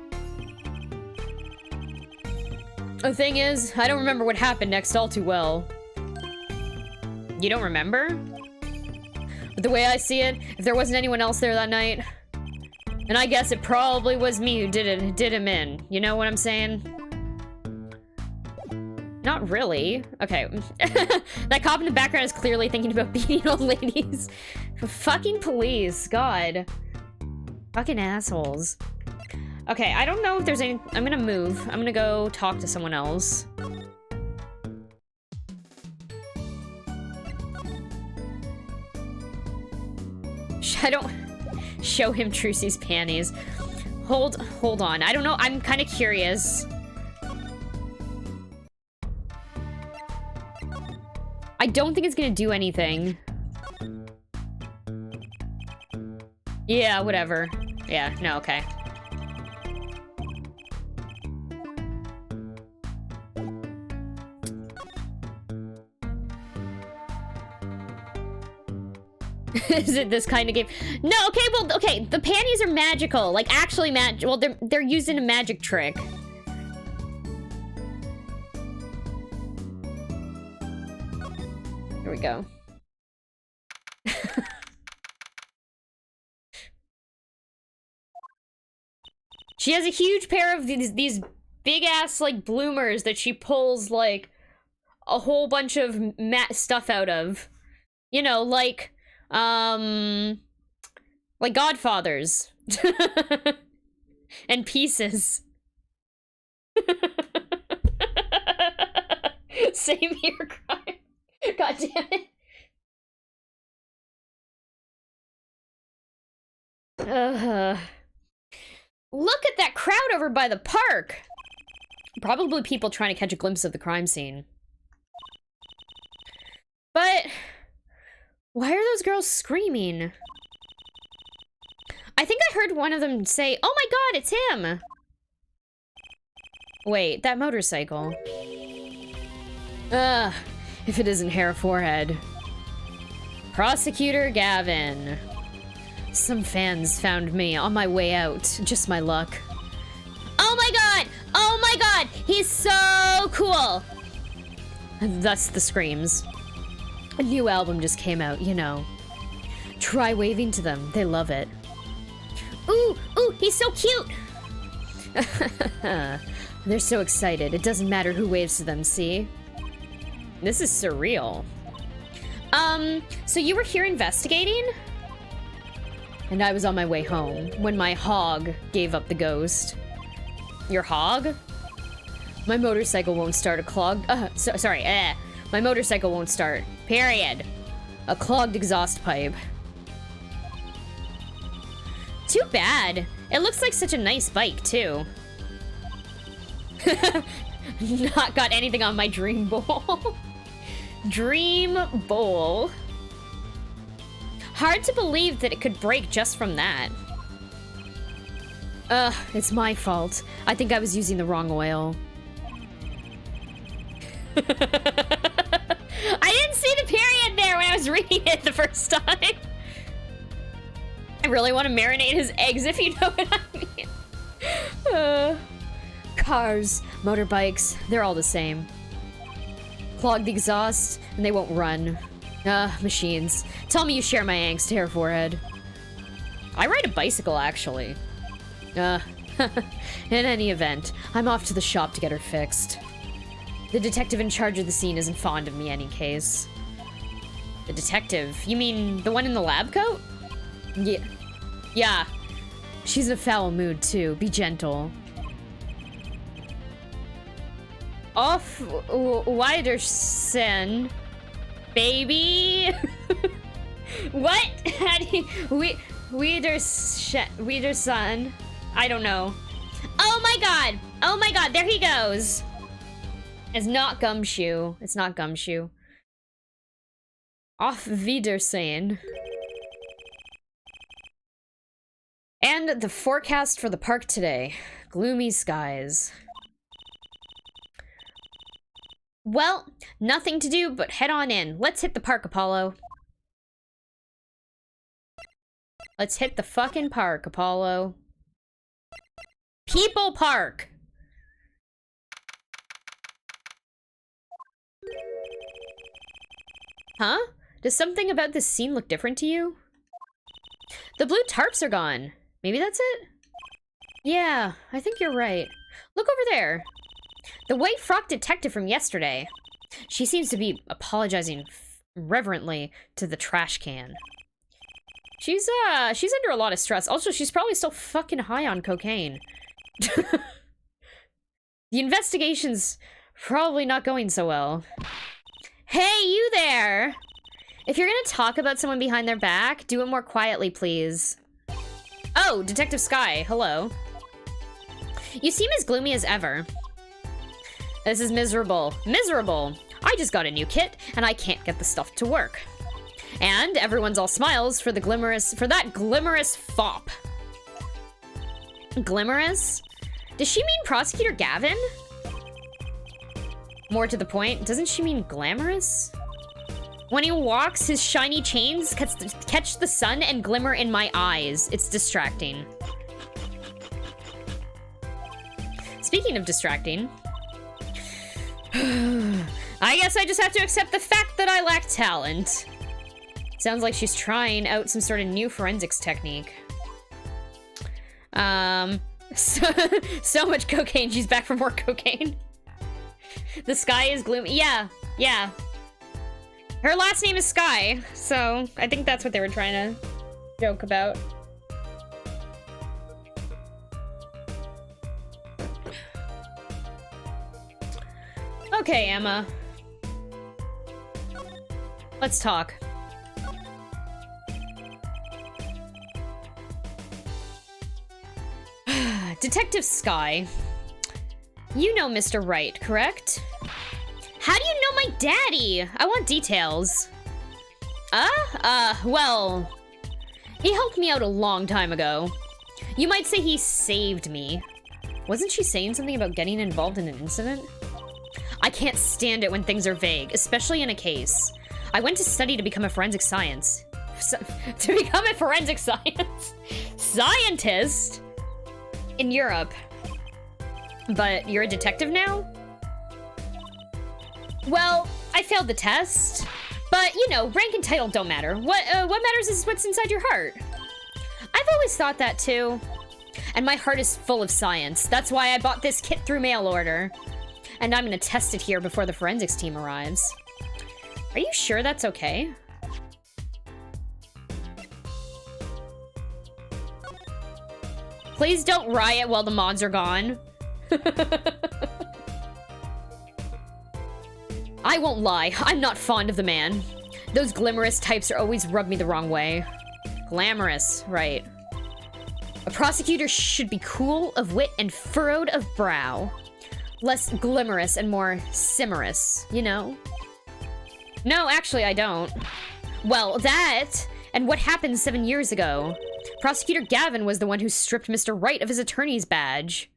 The thing is, I don't remember what happened next all too well. You don't remember? But the way I see it, if there wasn't anyone else there that night, and I guess it probably was me who did him in. You know what I'm saying? Not really. Okay. That cop in the background is clearly thinking about beating old ladies. Fucking police, God. Fucking assholes. Okay, I don't know if there's any... I'm gonna move. I'm gonna go talk to someone else. I don't... Show him Trucy's panties. Hold on. I don't know. I'm kind of curious. I don't think it's gonna do anything. Yeah, whatever. Yeah, no, okay. Is it this kind of game? No, okay, well, okay, the panties are magical. Like, actually well, they're used in a magic trick. Here we go. She has a huge pair of these big-ass, like, bloomers that she pulls, like, a whole bunch of stuff out of. You know, like Godfathers. And pieces. Same here, crime. God damn it. Look at that crowd over by the park! Probably people trying to catch a glimpse of the crime scene. But why are those girls screaming? I think I heard one of them say, "Oh my god, it's him!" Wait, that motorcycle. Ugh, if it isn't Hair Forehead. Prosecutor Gavin. Some fans found me on my way out. Just my luck. Oh my god! Oh my god! He's so cool! That's the screams. A new album just came out, you know. Try waving to them. They love it. Ooh, ooh, he's so cute! They're so excited. It doesn't matter who waves to them, see? This is surreal. So you were here investigating? And I was on my way home when my hog gave up the ghost. Your hog? My motorcycle won't start a clogged... My motorcycle won't start. Period. A clogged exhaust pipe. Too bad. It looks like such a nice bike, too. Not got anything on my dream bowl. Dream bowl. Hard to believe that it could break just from that. Ugh, it's my fault. I think I was using the wrong oil. I didn't see the period there when I was reading it the first time. I really want to marinate his eggs, if you know what I mean. Cars, motorbikes, they're all the same. Clog the exhaust, and they won't run. Machines. Tell me you share my angst, Hair Forehead. I ride a bicycle, actually. In any event, I'm off to the shop to get her fixed. The detective in charge of the scene isn't fond of me any case. The detective? You mean the one in the lab coat? Yeah. Yeah. She's in a foul mood, too. Be gentle. Off Widersen. Baby. What? How do you... Widerson. I don't know. Oh my god. Oh my god. There he goes. It's not Gumshoe. It's not Gumshoe. Auf Wiedersehen. And the forecast for the park today. Gloomy skies. Well, nothing to do but head on in. Let's hit the park, Apollo. Let's hit the fucking park, Apollo. People Park! Huh? Does something about this scene look different to you? The blue tarps are gone. Maybe that's it? Yeah, I think you're right. Look over there. The white frock detective from yesterday. She seems to be apologizing reverently to the trash can. She's under a lot of stress. Also, she's probably still fucking high on cocaine. The investigation's probably not going so well. Hey, you there! If you're gonna talk about someone behind their back, do it more quietly, please. Oh, Detective Sky, hello. You seem as gloomy as ever. This is miserable. Miserable! I just got a new kit, and I can't get the stuff to work. And everyone's all smiles for that glimmerous fop. Glimmerous? Does she mean Prosecutor Gavin? More to the point, doesn't she mean glamorous? When he walks, his shiny chains catch the sun and glimmer in my eyes. It's distracting. Speaking of distracting, I guess I just have to accept the fact that I lack talent. Sounds like she's trying out some sort of new forensics technique. So much cocaine, she's back for more cocaine. The sky is gloomy. Yeah, yeah. Her last name is Sky, so I think that's what they were trying to joke about. Okay, Emma. Let's talk. Detective Sky. You know Mr. Wright, correct? How do you know my daddy? I want details. Well... He helped me out a long time ago. You might say he saved me. Wasn't she saying something about getting involved in an incident? I can't stand it when things are vague, especially in a case. I went to study to become a forensic science. To become a forensic science? Scientist? In Europe. But you're a detective now? Well, I failed the test. But, you know, rank and title don't matter. What matters is what's inside your heart. I've always thought that too. And my heart is full of science. That's why I bought this kit through mail order. And I'm gonna test it here before the forensics team arrives. Are you sure that's okay? Please don't riot while the mods are gone. I won't lie, I'm not fond of the man. Those glamorous types are always rub me the wrong way. Glamorous, right. A prosecutor should be cool of wit and furrowed of brow. Less glamorous and more simmerous, you know? No, actually, I don't. Well, that, and what happened 7 years ago. Prosecutor Gavin was the one who stripped Mr. Wright of his attorney's badge.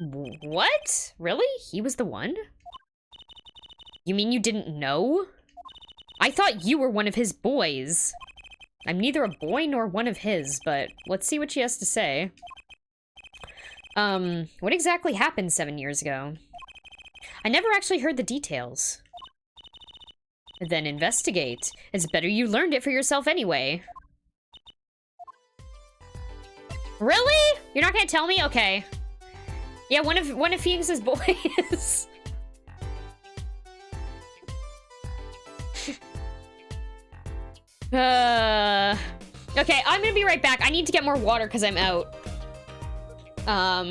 What? Really? He was the one? You mean you didn't know? I thought you were one of his boys. I'm neither a boy nor one of his, but let's see what she has to say. What exactly happened 7 years ago? I never actually heard the details. Then investigate. It's better you learned it for yourself anyway. Really? You're not gonna tell me? Okay. Yeah, one of Phoenix's boys. Okay, I'm gonna be right back. I need to get more water because I'm out.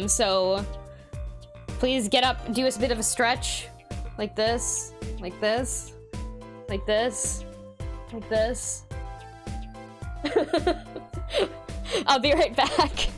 So please get up, do a bit of a stretch. Like this, like this, like this, like this. I'll be right back.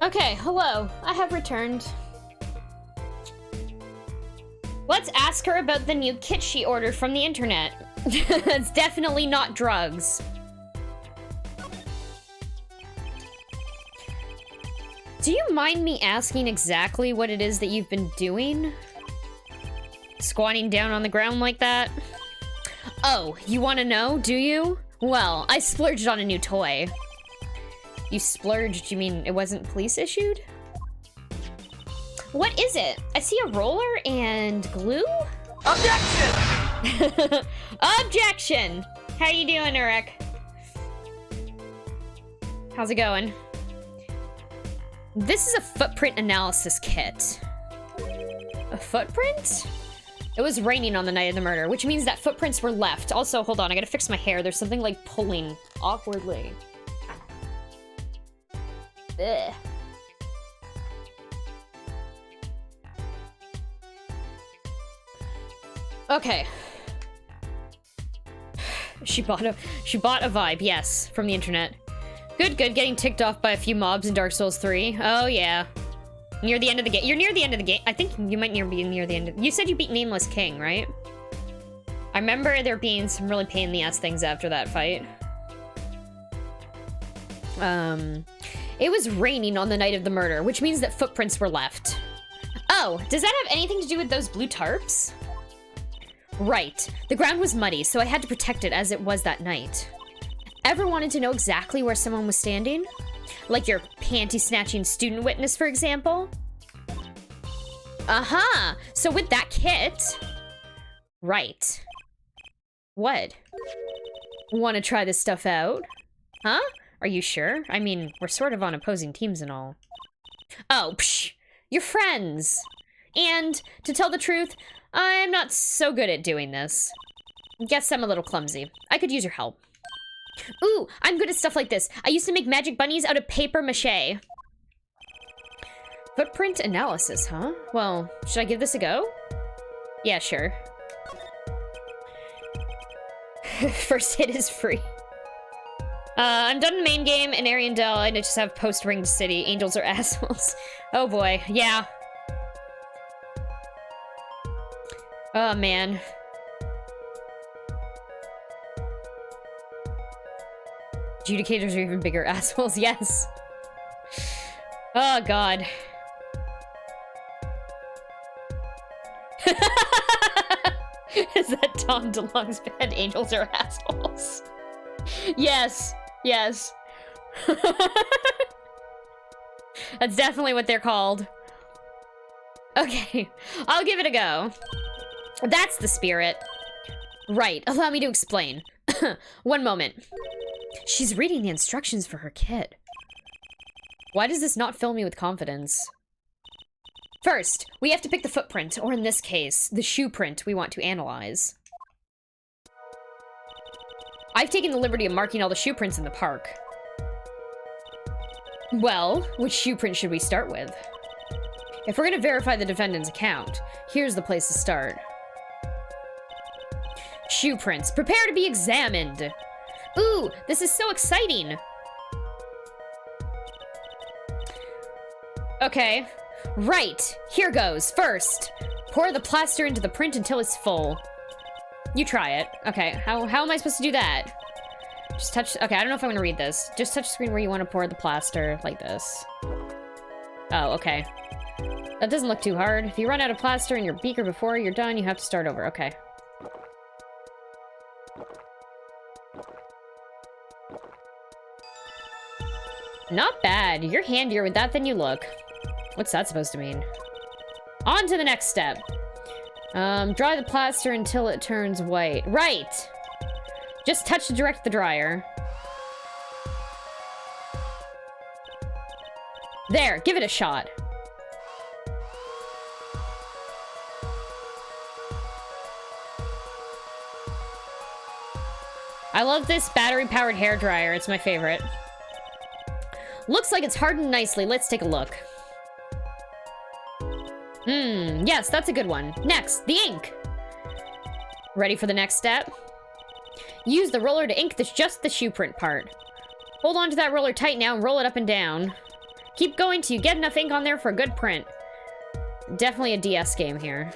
Okay, hello. I have returned. Let's ask her about the new kit she ordered from the internet. It's definitely not drugs. Do you mind me asking exactly what it is that you've been doing? Squatting down on the ground like that? Oh, you want to know, do you? Well, I splurged on a new toy. You splurged, you mean it wasn't police issued? What is it? I see a roller and glue? Objection! Objection! How you doing, Urek? How's it going? This is a footprint analysis kit. A footprint? It was raining on the night of the murder, which means that footprints were left. Also, hold on, I gotta fix my hair. There's something like pulling awkwardly. Ugh. Okay. She bought a vibe, yes, from the internet. Good, getting ticked off by a few mobs in Dark Souls 3. Oh yeah. Near the end of the game. You're near the end of the game. I think you might be near the end of... You said you beat Nameless King, right? I remember there being some really pain in the ass things after that fight. It was raining on the night of the murder, which means that footprints were left. Oh, does that have anything to do with those blue tarps? Right. The ground was muddy, so I had to protect it as it was that night. Ever wanted to know exactly where someone was standing? Like your panty-snatching student witness, for example? Uh-huh. So with that kit... Right. What? Want to try this stuff out? Huh? Are you sure? I mean, we're sort of on opposing teams and all. Oh, psh! You're friends! And, to tell the truth, I'm not so good at doing this. Guess I'm a little clumsy. I could use your help. Ooh, I'm good at stuff like this. I used to make magic bunnies out of paper mache. Footprint analysis, huh? Well, should I give this a go? Yeah, sure. First hit is free. I'm done the main game in Ariandel, and I just have post-Ringed City. Angels are assholes. Oh boy, yeah. Oh man. Adjudicators are even bigger assholes, yes. Oh god. Is that Tom DeLonge's band? Angels are assholes. Yes, yes. That's definitely what they're called. Okay, I'll give it a go. That's the spirit. Right, allow me to explain. One moment. She's reading the instructions for her kit. Why does this not fill me with confidence? First, we have to pick the footprint, or in this case, the shoe print we want to analyze. I've taken the liberty of marking all the shoe prints in the park. Well, which shoe print should we start with? If we're gonna verify the defendant's account, here's the place to start. Shoe prints, prepare to be examined! Ooh, this is so exciting! Okay, right, here goes. First, pour the plaster into the print until it's full. You try it. Okay, how am I supposed to do that? Just touch, okay, I don't know if I'm gonna read this. Just touch the screen where you want to pour the plaster, like this. Oh, okay. That doesn't look too hard. If you run out of plaster in your beaker before you're done, you have to start over, okay. Not bad. You're handier with that than you look. What's that supposed to mean? On to the next step. Dry the plaster until it turns white. Right! Just touch to direct the dryer. There, give it a shot. I love this battery-powered hairdryer. It's my favorite. Looks like it's hardened nicely. Let's take a look. Yes, that's a good one. Next, the ink. Ready for the next step? Use the roller to ink just the shoe print part. Hold on to that roller tight now and roll it up and down. Keep going till you get enough ink on there for a good print. Definitely a DS game here.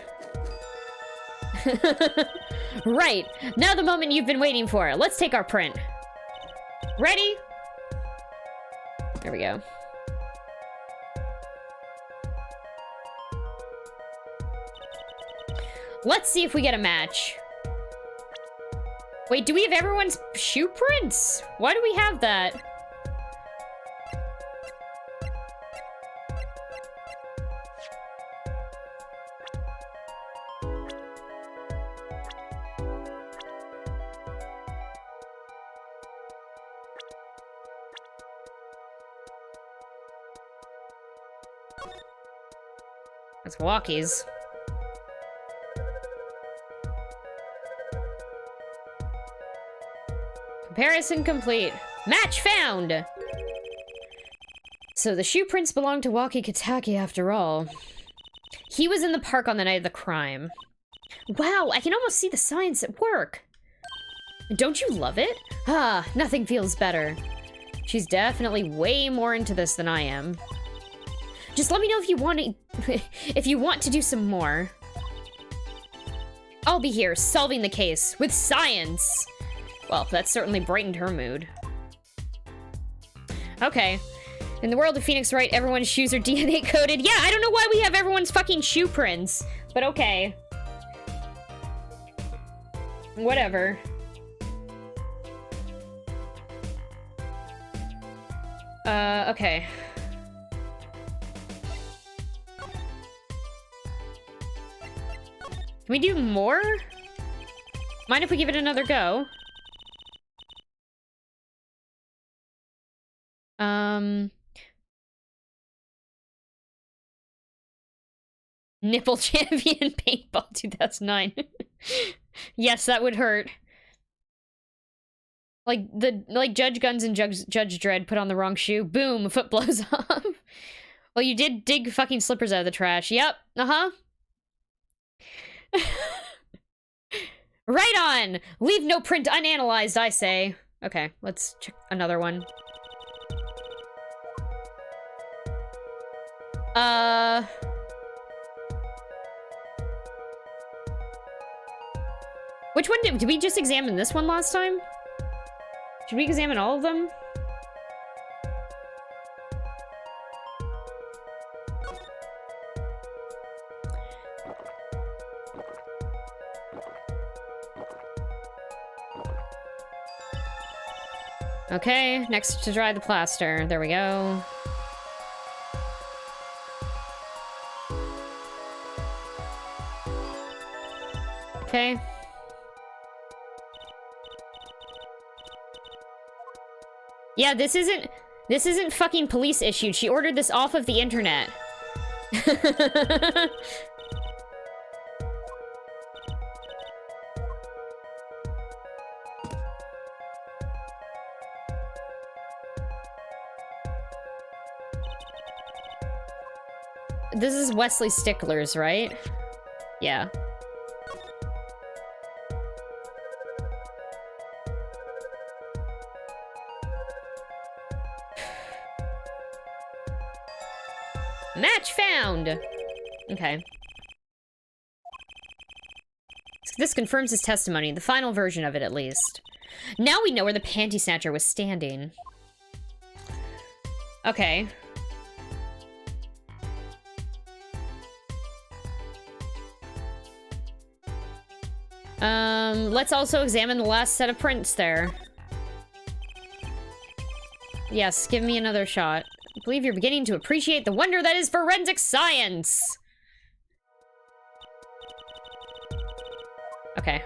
Right. Now the moment you've been waiting for. Let's take our print. Ready? There we go. Let's see if we get a match. Wait, do we have everyone's shoe prints? Why do we have that? That's walkies. Comparison complete. Match found! So the shoe prints belong to Walkie Kitaki after all. He was in the park on the night of the crime. Wow, I can almost see the science at work. Don't you love it? Ah, nothing feels better. She's definitely way more into this than I am. Just let me know if you want to, if you want to do some more. I'll be here, solving the case, with science! Well, that certainly brightened her mood. Okay. In the world of Phoenix Wright, everyone's shoes are DNA coded. Yeah, I don't know why we have everyone's fucking shoe prints, but okay. Whatever. Okay. Can we do more? Mind if we give it another go? Nipple Champion Paintball 2009. Yes, that would hurt. Like Judge Guns and Judge Dredd put on the wrong shoe. Boom, foot blows off. Well, you did dig fucking slippers out of the trash. Yep, uh-huh. Right on! Leave no print unanalyzed, I say. Okay, let's check another one. Which one did we just examine this one last time? Should we examine all of them? Okay, next to dry the plaster. There we go. Okay. Yeah, this isn't fucking police issued. She ordered this off of the internet. This is Wesley Stickler's, right? Yeah. Match found! Okay. This confirms his testimony, the final version of it at least. Now we know where the panty snatcher was standing. Okay. Let's also examine the last set of prints there. Yes, give me another shot. I believe you're beginning to appreciate the wonder that is forensic science! Okay.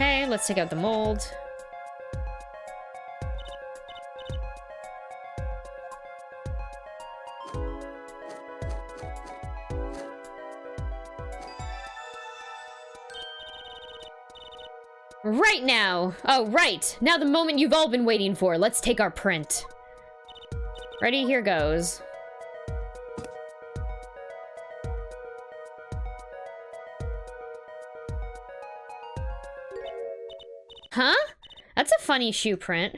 Okay, let's take out the mold. Right now! Oh, right! Now the moment you've all been waiting for. Let's take our print. Ready? Here goes. Huh? That's a funny shoe print.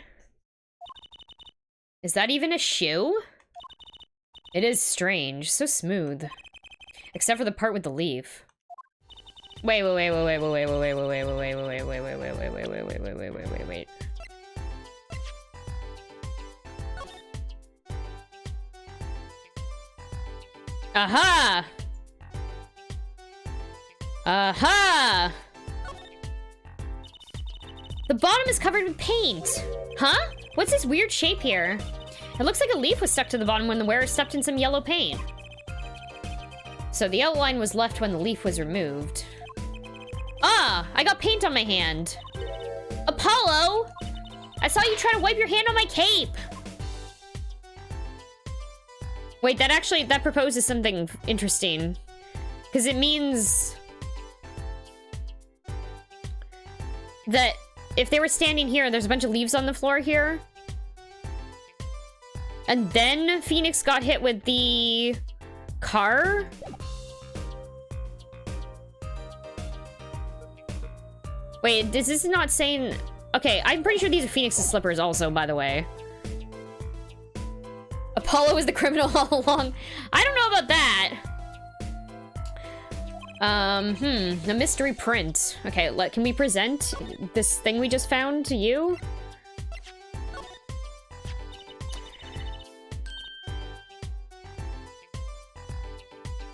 Is that even a shoe? It is strange. So smooth. Except for the part with the leaf. Wait. Aha! Aha! The bottom is covered with paint. Huh? What's this weird shape here? It looks like a leaf was stuck to the bottom when the wearer stepped in some yellow paint. So the outline was left when the leaf was removed. Ah! I got paint on my hand. Apollo! I saw you try to wipe your hand on my cape! Wait, that proposes something interesting. Because it means that if they were standing here, there's a bunch of leaves on the floor here. And then Phoenix got hit with the car? Wait, this is not saying... Okay, I'm pretty sure these are Phoenix's slippers also, by the way. Apollo is the criminal all along. I don't know about that. A mystery print. Okay, can we present this thing we just found to you?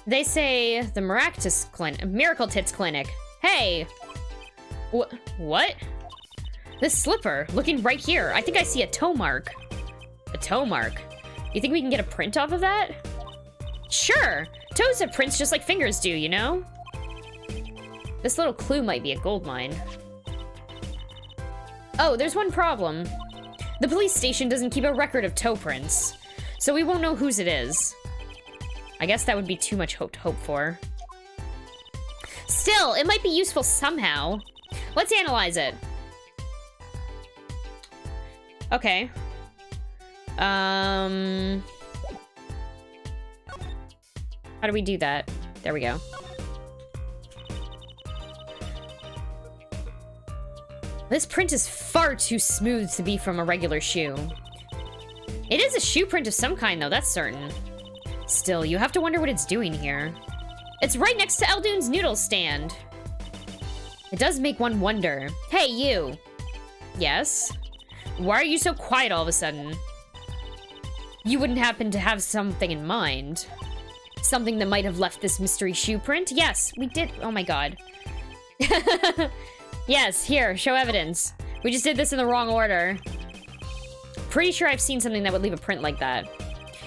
They say the Miracle Tits Clinic. Hey! What? This slipper, looking right here. I think I see a toe mark. A toe mark. You think we can get a print off of that? Sure! Toes have prints just like fingers do, you know? This little clue might be a gold mine. Oh, there's one problem. The police station doesn't keep a record of toe prints, so we won't know whose it is. I guess that would be too much hope to hope for. Still, it might be useful somehow. Let's analyze it. Okay. How do we do that? There we go. This print is far too smooth to be from a regular shoe. It is a shoe print of some kind, though, that's certain. Still, you have to wonder what it's doing here. It's right next to Eldoon's Noodle Stand. It does make one wonder. Hey, you. Yes? Why are you so quiet all of a sudden? You wouldn't happen to have something in mind? Something that might have left this mystery shoe print? Yes, we did. Oh my god. Yes, here, show evidence. We just did this in the wrong order. Pretty sure I've seen something that would leave a print like that.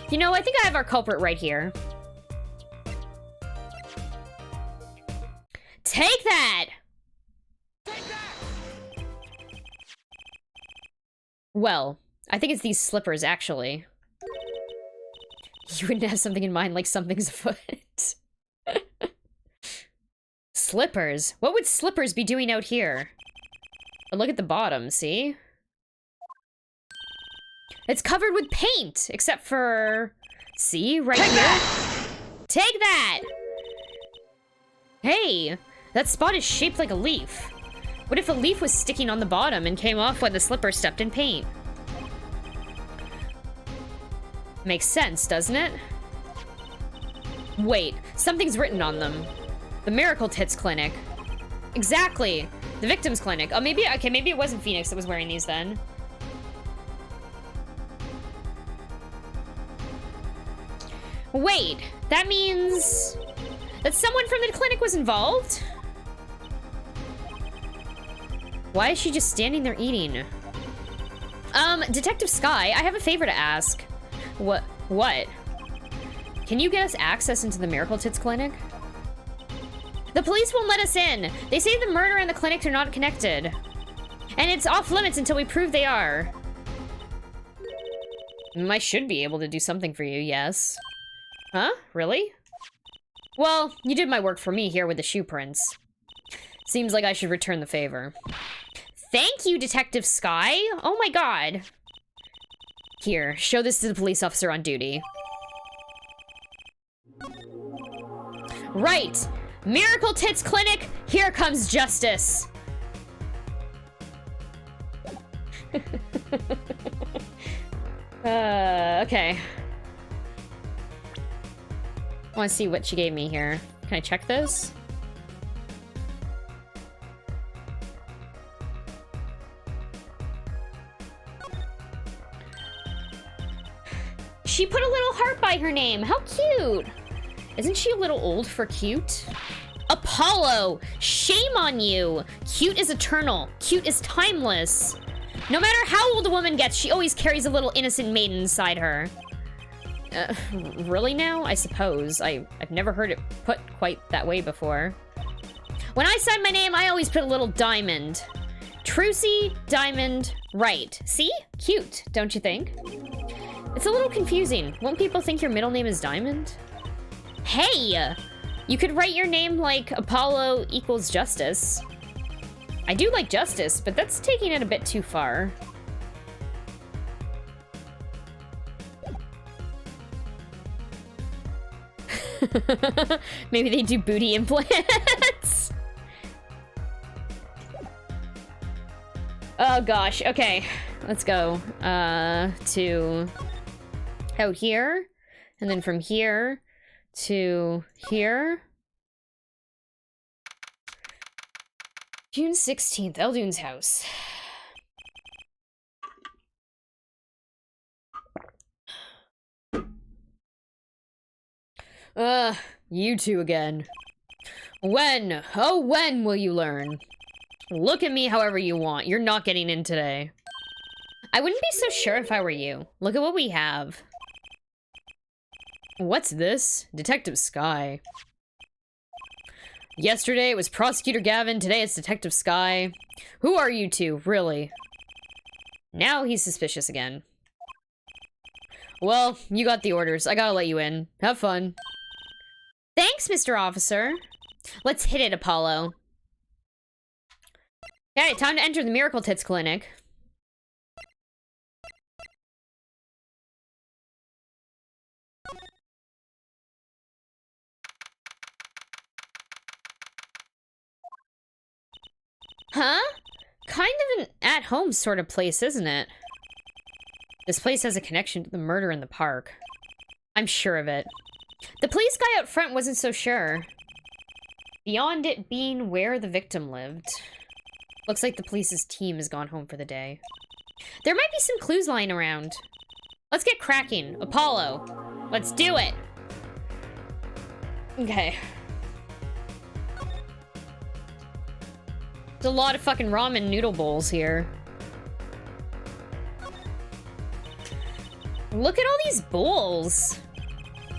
You know, I think I have our culprit right here. Take that! Well, I think it's these slippers, actually. You wouldn't have something in mind like something's afoot. Slippers? What would slippers be doing out here? But look at the bottom, see? It's covered with paint, except for... See, right here? Take that! Hey, that spot is shaped like a leaf. What if a leaf was sticking on the bottom and came off when the slipper stepped in paint? Makes sense, doesn't it? Wait, something's written on them. The Miracle Tits Clinic. Exactly! The victim's clinic. Oh, maybe, okay, maybe it wasn't Phoenix that was wearing these then. Wait, that means that someone from the clinic was involved? Why is she just standing there eating? Detective Sky, I have a favor to ask. What? Can you get us access into the Miracle Tits Clinic? The police won't let us in. They say the murder and the clinic are not connected. And it's off limits until we prove they are. I should be able to do something for you, yes. Huh? Really? Well, you did my work for me here with the shoe prints. Seems like I should return the favor. Thank you, Detective Sky. Oh my god. Here, show this to the police officer on duty. Right. Miracle Tits Clinic, here comes justice. Okay. I want to see what she gave me here. Can I check this? She put a little heart by her name. How cute. Isn't she a little old for cute? Apollo, shame on you. Cute is eternal. Cute is timeless. No matter how old a woman gets, she always carries a little innocent maiden inside her. Really now? I suppose. I've never heard it put quite that way before. When I sign my name, I always put a little diamond. Trucy, diamond, right. See? Cute, don't you think? It's a little confusing. Won't people think your middle name is Diamond? Hey! You could write your name like Apollo equals justice. I do like justice, but that's taking it a bit too far. Maybe they do booty implants. Oh gosh, okay. Let's go to out here, and then from here to here. June 16th, Eldune's house. You two again. When? Oh, when will you learn? Look at me however you want. You're not getting in today. I wouldn't be so sure if I were you. Look at what we have. What's this? Detective Sky. Yesterday it was Prosecutor Gavin, today it's Detective Sky. Who are you two, really? Now he's suspicious again. Well, you got the orders. I gotta let you in. Have fun. Thanks, Mr. Officer. Let's hit it, Apollo. Okay, time to enter the Miracle Tits Clinic. Huh? Kind of an at-home sort of place, isn't it? This place has a connection to the murder in the park. I'm sure of it. The police guy out front wasn't so sure. Beyond it being where the victim lived. Looks like the police's team has gone home for the day. There might be some clues lying around. Let's get cracking. Apollo, let's do it! Okay. There's a lot of fucking ramen noodle bowls here. Look at all these bowls.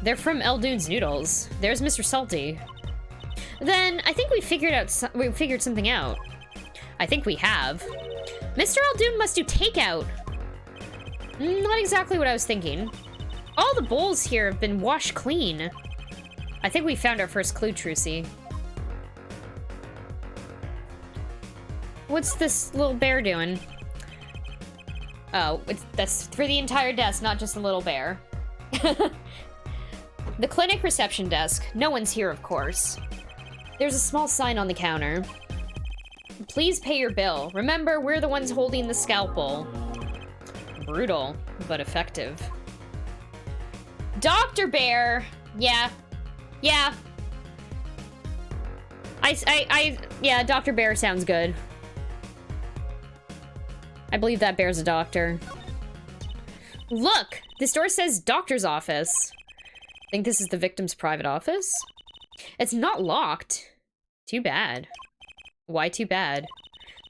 They're from Eldune's Noodles. There's Mr. Salty. Then I think we figured something out. I think we have. Mr. Eldune must do takeout. Not exactly what I was thinking. All the bowls here have been washed clean. I think we found our first clue, Trucy. What's this little bear doing? Oh, that's for the entire desk, not just a little bear. The clinic reception desk. No one's here, of course. There's a small sign on the counter. Please pay your bill. Remember, we're the ones holding the scalpel. Brutal, but effective. Dr. Bear! Yeah. Yeah. Yeah, Dr. Bear sounds good. I believe that bear's a doctor. Look! This door says doctor's office. Think this is the victim's private office? It's not locked. Too bad. Why too bad?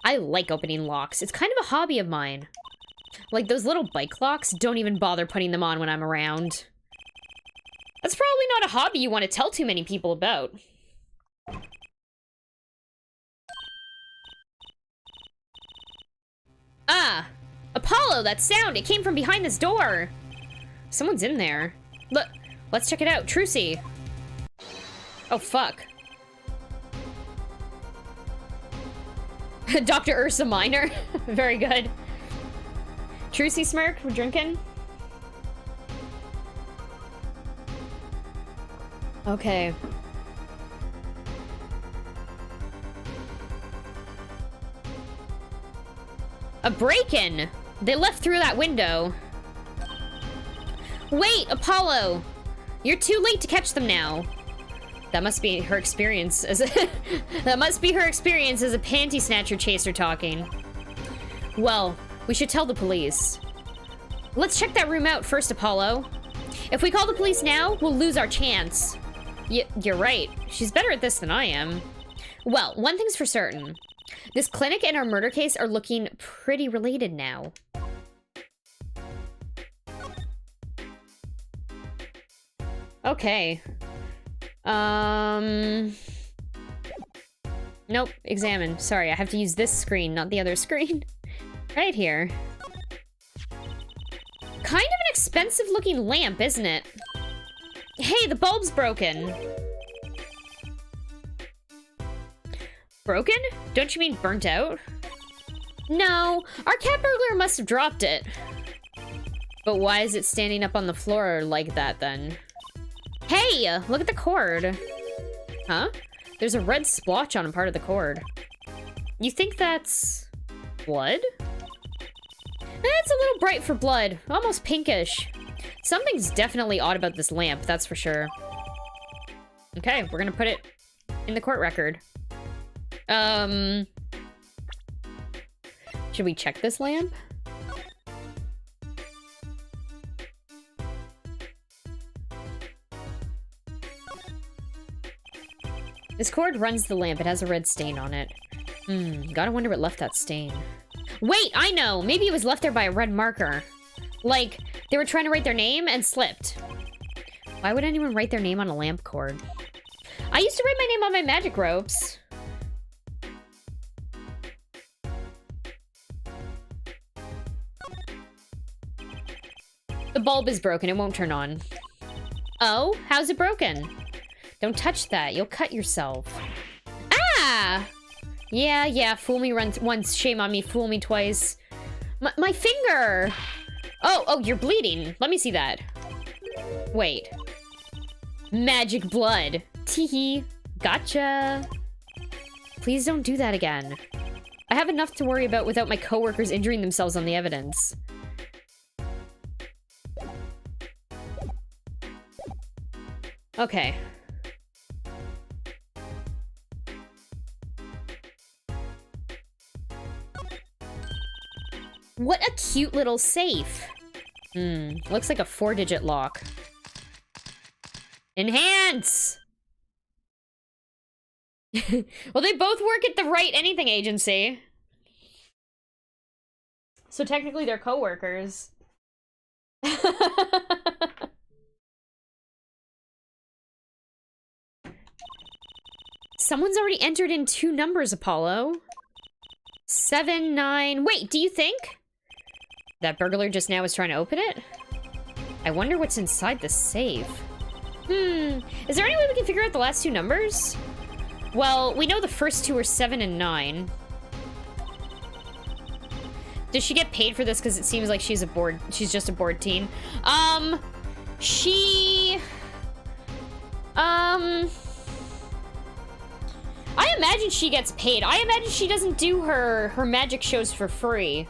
I like opening locks. It's kind of a hobby of mine. Like those little bike locks, don't even bother putting them on when I'm around. That's probably not a hobby you want to tell too many people about. Ah! Apollo, that sound! It came from behind this door! Someone's in there. Look, let's check it out. Trucy. Oh, fuck. Dr. Ursa Minor. Very good. Trucy Smirk, we're drinking. Okay. A break-in! They left through that window. Wait, Apollo! You're too late to catch them now. That must be her experience as a that must be her experience as a panty snatcher chaser talking. Well, we should tell the police. Let's check that room out first, Apollo. If we call the police now, we'll lose our chance. You're right. She's better at this than I am. Well, one thing's for certain. This clinic and our murder case are looking pretty related now. Okay. Nope, examine. Sorry, I have to use this screen, not the other screen. Right here. Kind of an expensive looking lamp, isn't it? Hey, the bulb's broken. Broken? Don't you mean burnt out? No, our cat burglar must have dropped it. But why is it standing up on the floor like that then? Hey, look at the cord. Huh? There's a red splotch on a part of the cord. You think that's blood? It's a little bright for blood, almost pinkish. Something's definitely odd about this lamp, that's for sure. Okay, we're gonna put it in the court record. Should we check this lamp? This cord runs the lamp. It has a red stain on it. Gotta wonder what left that stain. Wait, I know! Maybe it was left there by a red marker. Like, they were trying to write their name and slipped. Why would anyone write their name on a lamp cord? I used to write my name on my magic ropes. The bulb is broken. It won't turn on. Oh? How's it broken? Don't touch that. You'll cut yourself. Ah! Yeah. Fool me once, shame on me. Fool me twice. My finger! Oh, you're bleeding. Let me see that. Wait. Magic blood. Teehee. Gotcha. Please don't do that again. I have enough to worry about without my coworkers injuring themselves on the evidence. Okay. What a cute little safe. Looks like a 4-digit lock. Enhance! Well, they both work at the Right Anything Agency. So technically they're co-workers. Someone's already entered in 2 numbers, Apollo. 7, 9... Wait, do you think? That burglar just now was trying to open it? I wonder what's inside the safe. Is there any way we can figure out the last 2 numbers? Well, we know the first 2 are 7 and 9. Does she get paid for this? Because it seems like she's just a bored teen. I imagine she gets paid. I imagine she doesn't do her magic shows for free.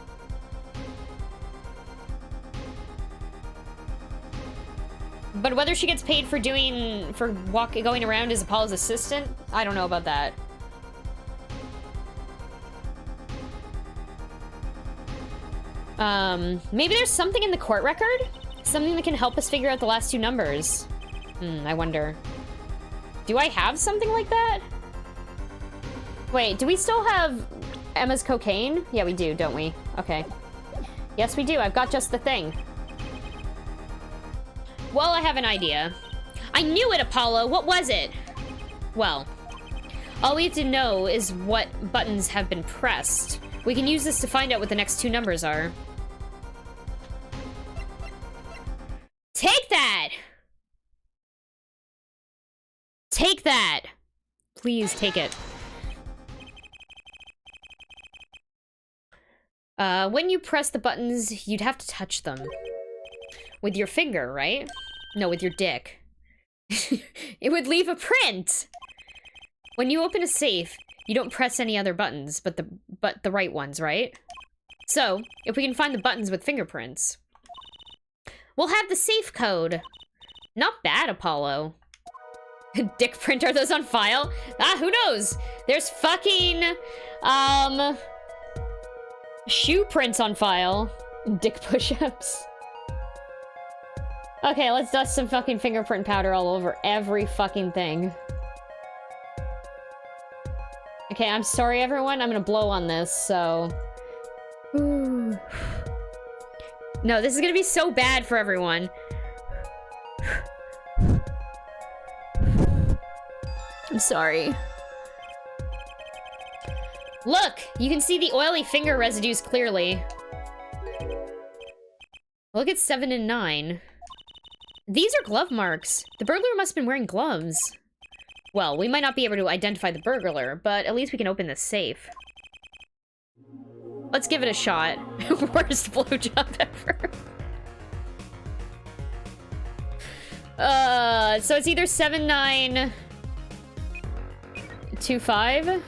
But whether she gets paid for going around as Apollo's assistant, I don't know about that. Maybe there's something in the court record? Something that can help us figure out the last 2 numbers. I wonder. Do I have something like that? Wait, do we still have Emma's cocaine? Yeah, we do, don't we? Okay. Yes, we do. I've got just the thing. Well, I have an idea. I knew it, Apollo! What was it? Well, all we have to know is what buttons have been pressed. We can use this to find out what the next 2 numbers are. Take that! Take that! Please take it. When you press the buttons, you'd have to touch them. With your finger, right? No, with your dick. It would leave a print! When you open a safe, you don't press any other buttons, but the right ones, right? So, if we can find the buttons with fingerprints, we'll have the safe code. Not bad, Apollo. Dick print, are those on file? Ah, who knows? There's fucking, shoe prints on file. Dick push-ups. Okay, let's dust some fucking fingerprint powder all over every fucking thing. Okay, I'm sorry, everyone. I'm gonna blow on this, so... Ooh. No, this is gonna be so bad for everyone. I'm sorry. Look! You can see the oily finger residues clearly. Look at 7 and 9. These are glove marks. The burglar must have been wearing gloves. Well, we might not be able to identify the burglar, but at least we can open this safe. Let's give it a shot. Worst blowjob ever. So it's either 7925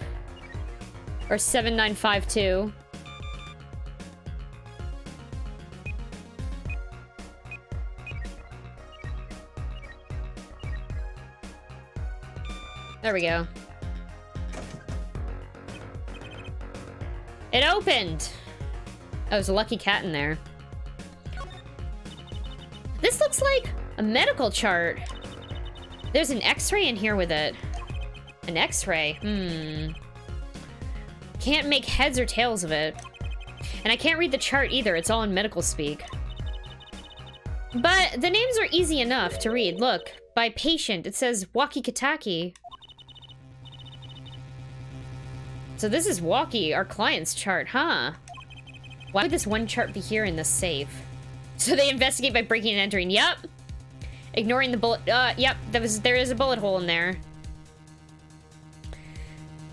or 7952. There we go. It opened! Oh, there's a lucky cat in there. This looks like a medical chart. There's an x-ray in here with it. An x-ray? Can't make heads or tails of it. And I can't read the chart either, it's all in medical speak. But the names are easy enough to read. Look, by patient, it says Wakikataki. So this is Walkie, our client's chart, huh? Why would this one chart be here in the safe? So they investigate by breaking and entering. Yep. Ignoring the bullet. Yep. There is a bullet hole in there.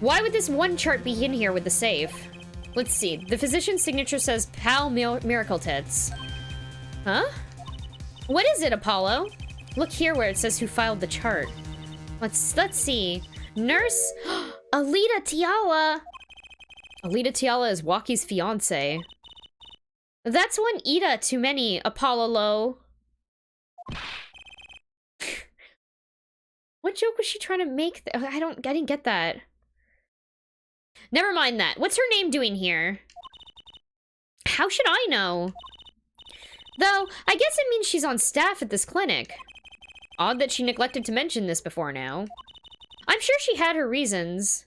Why would this one chart be in here with the safe? Let's see. The physician's signature says Pal Miracle Tits. Huh? What is it, Apollo? Look here where it says who filed the chart. Let's see. Nurse Alita Tiala. Alita Tiala is Walkie's fiance. That's one Ida too many, Apollo Low. What joke was she trying to make? I didn't get that. Never mind that. What's her name doing here? How should I know? Though, I guess it means she's on staff at this clinic. Odd that she neglected to mention this before now. I'm sure she had her reasons.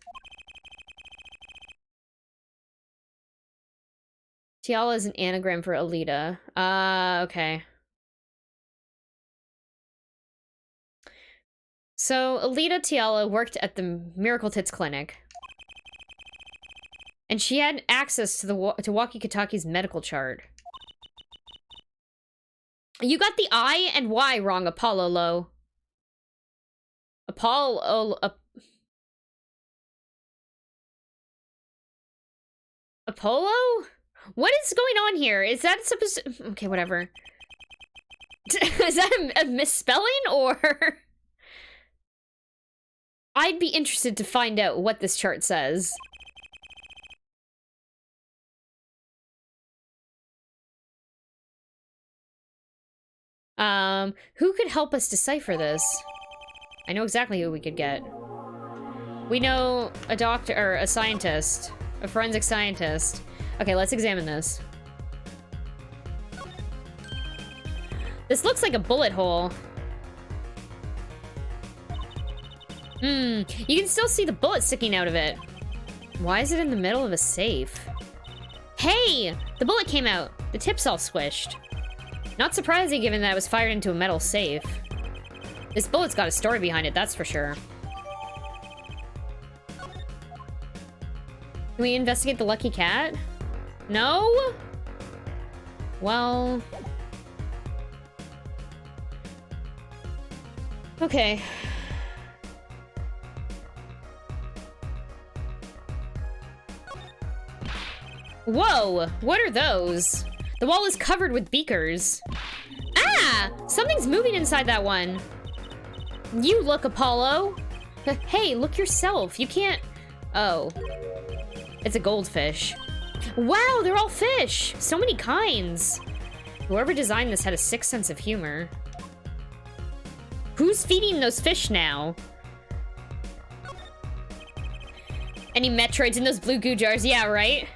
Tiala is an anagram for Alita. Okay. So, Alita Tiala worked at the Miracle Tits Clinic. And she had access to Wakikataki's medical chart. You got the I and Y wrong, Apollo Low. Apollo Apollo? What is going on here? Is that supposed to... Okay, whatever. Is that a misspelling, or... I'd be interested to find out what this chart says. Who could help us decipher this? I know exactly who we could get. We know a doctor, or a scientist. A forensic scientist. Okay, let's examine this. This looks like a bullet hole. You can still see the bullet sticking out of it. Why is it in the middle of a safe? Hey! The bullet came out. The tip's all squished. Not surprising given that it was fired into a metal safe. This bullet's got a story behind it, that's for sure. Can we investigate the lucky cat? No? Well... Okay. Whoa, what are those? The wall is covered with beakers. Ah, something's moving inside that one. You look, Apollo. Hey, look yourself. You can't... Oh. It's a goldfish. Wow, they're all fish. So many kinds. Whoever designed this had a sick sense of humor. Who's feeding those fish now? Any Metroids in those blue goo jars? Yeah, right?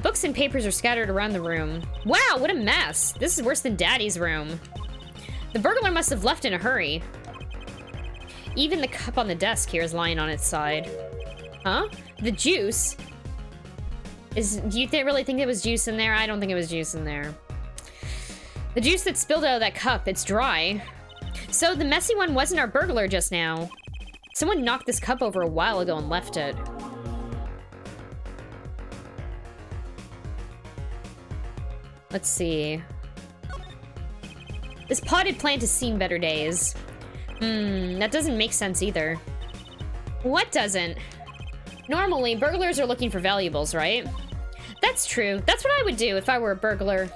Books and papers are scattered around the room. Wow, what a mess. This is worse than Daddy's room. The burglar must have left in a hurry. Even the cup on the desk here is lying on its side. Huh? The juice? Do you really think it was juice in there? I don't think it was juice in there. The juice that spilled out of that cup, it's dry. So the messy one wasn't our burglar just now. Someone knocked this cup over a while ago and left it. Let's see. This potted plant has seen better days. That doesn't make sense either. What doesn't? Normally, burglars are looking for valuables, right? That's true. That's what I would do if I were a burglar.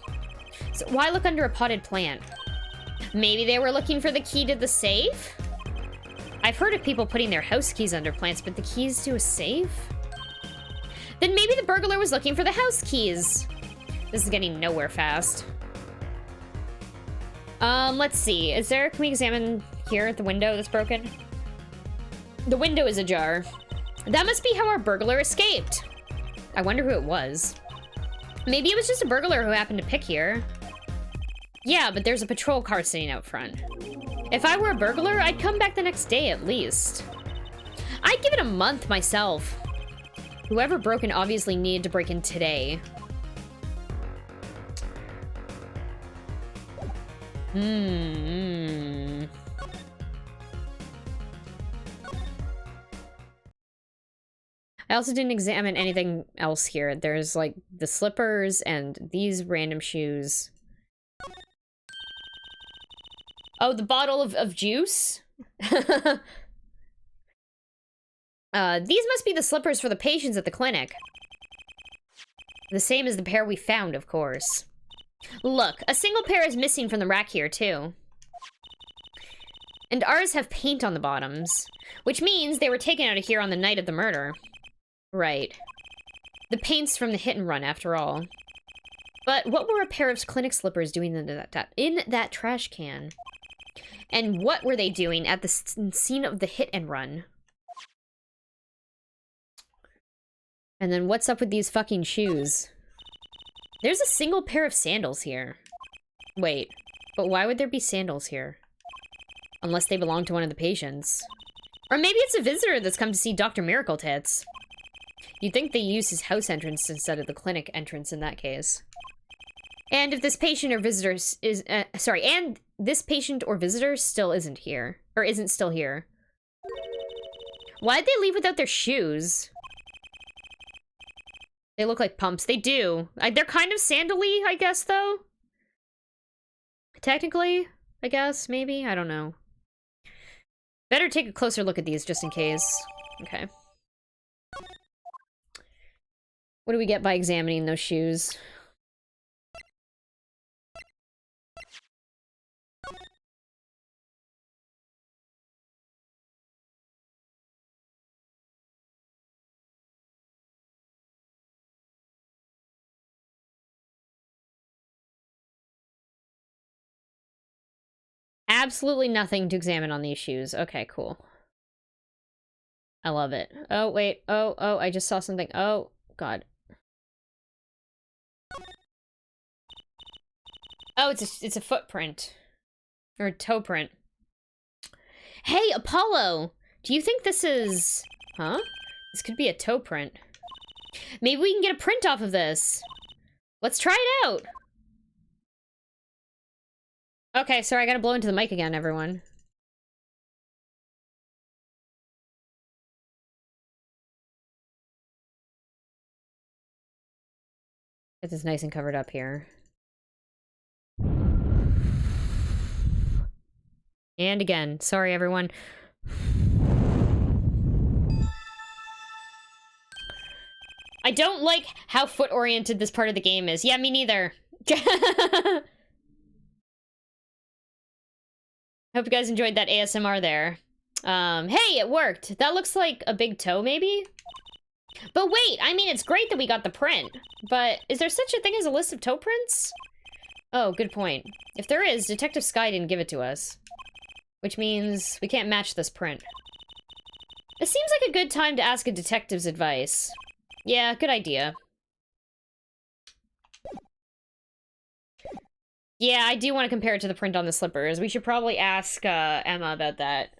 So why look under a potted plant? Maybe they were looking for the key to the safe? I've heard of people putting their house keys under plants, but the keys to a safe? Then maybe the burglar was looking for the house keys. This is getting nowhere fast. Let's see. Can we examine here at the window that's broken? The window is ajar. That must be how our burglar escaped. I wonder who it was. Maybe it was just a burglar who happened to pick here. Yeah, but there's a patrol car sitting out front. If I were a burglar, I'd come back the next day at least. I'd give it a month myself. Whoever broke in obviously needed to break in today. I also didn't examine anything else here. There's like the slippers and these random shoes. Oh, the bottle of juice? These must be the slippers for the patients at the clinic. The same as the pair we found, of course. Look, a single pair is missing from the rack here, too. And ours have paint on the bottoms, which means they were taken out of here on the night of the murder. Right. The paint's from the hit and run, after all. But what were a pair of clinic slippers doing in that trash can? And what were they doing at the scene of the hit and run? And then what's up with these fucking shoes? There's a single pair of sandals here. Wait, but why would there be sandals here? Unless they belong to one of the patients. Or maybe it's a visitor that's come to see Dr. Miracle Tits. You'd think they used his house entrance instead of the clinic entrance in that case. And if this patient or visitor is, and this patient or visitor still isn't here. Or isn't still here. Why'd they leave without their shoes? They look like pumps. They do. They're kind of sandally, I guess, though. Technically, I guess, maybe? I don't know. Better take a closer look at these just in case. Okay. What do we get by examining those shoes? Absolutely nothing to examine on these shoes. Okay, cool. I love it. Oh, wait. Oh, I just saw something. Oh, God. Oh, it's a footprint. Or a toe print. Hey, Apollo! Do you think this is... Huh? This could be a toe print. Maybe we can get a print off of this. Let's try it out! Okay, sorry, I gotta blow into the mic again, everyone. Get this nice and covered up here. And again, sorry, everyone. I don't like how foot-oriented this part of the game is. Yeah, me neither. Hope you guys enjoyed that ASMR there. Hey, it worked. That looks like a big toe, maybe? But wait, I mean, it's great that we got the print. But is there such a thing as a list of toe prints? Oh, good point. If there is, Detective Sky didn't give it to us. Which means we can't match this print. It seems like a good time to ask a detective's advice. Yeah, good idea. Yeah, I do want to compare it to the print on the slippers. We should probably ask Emma about that.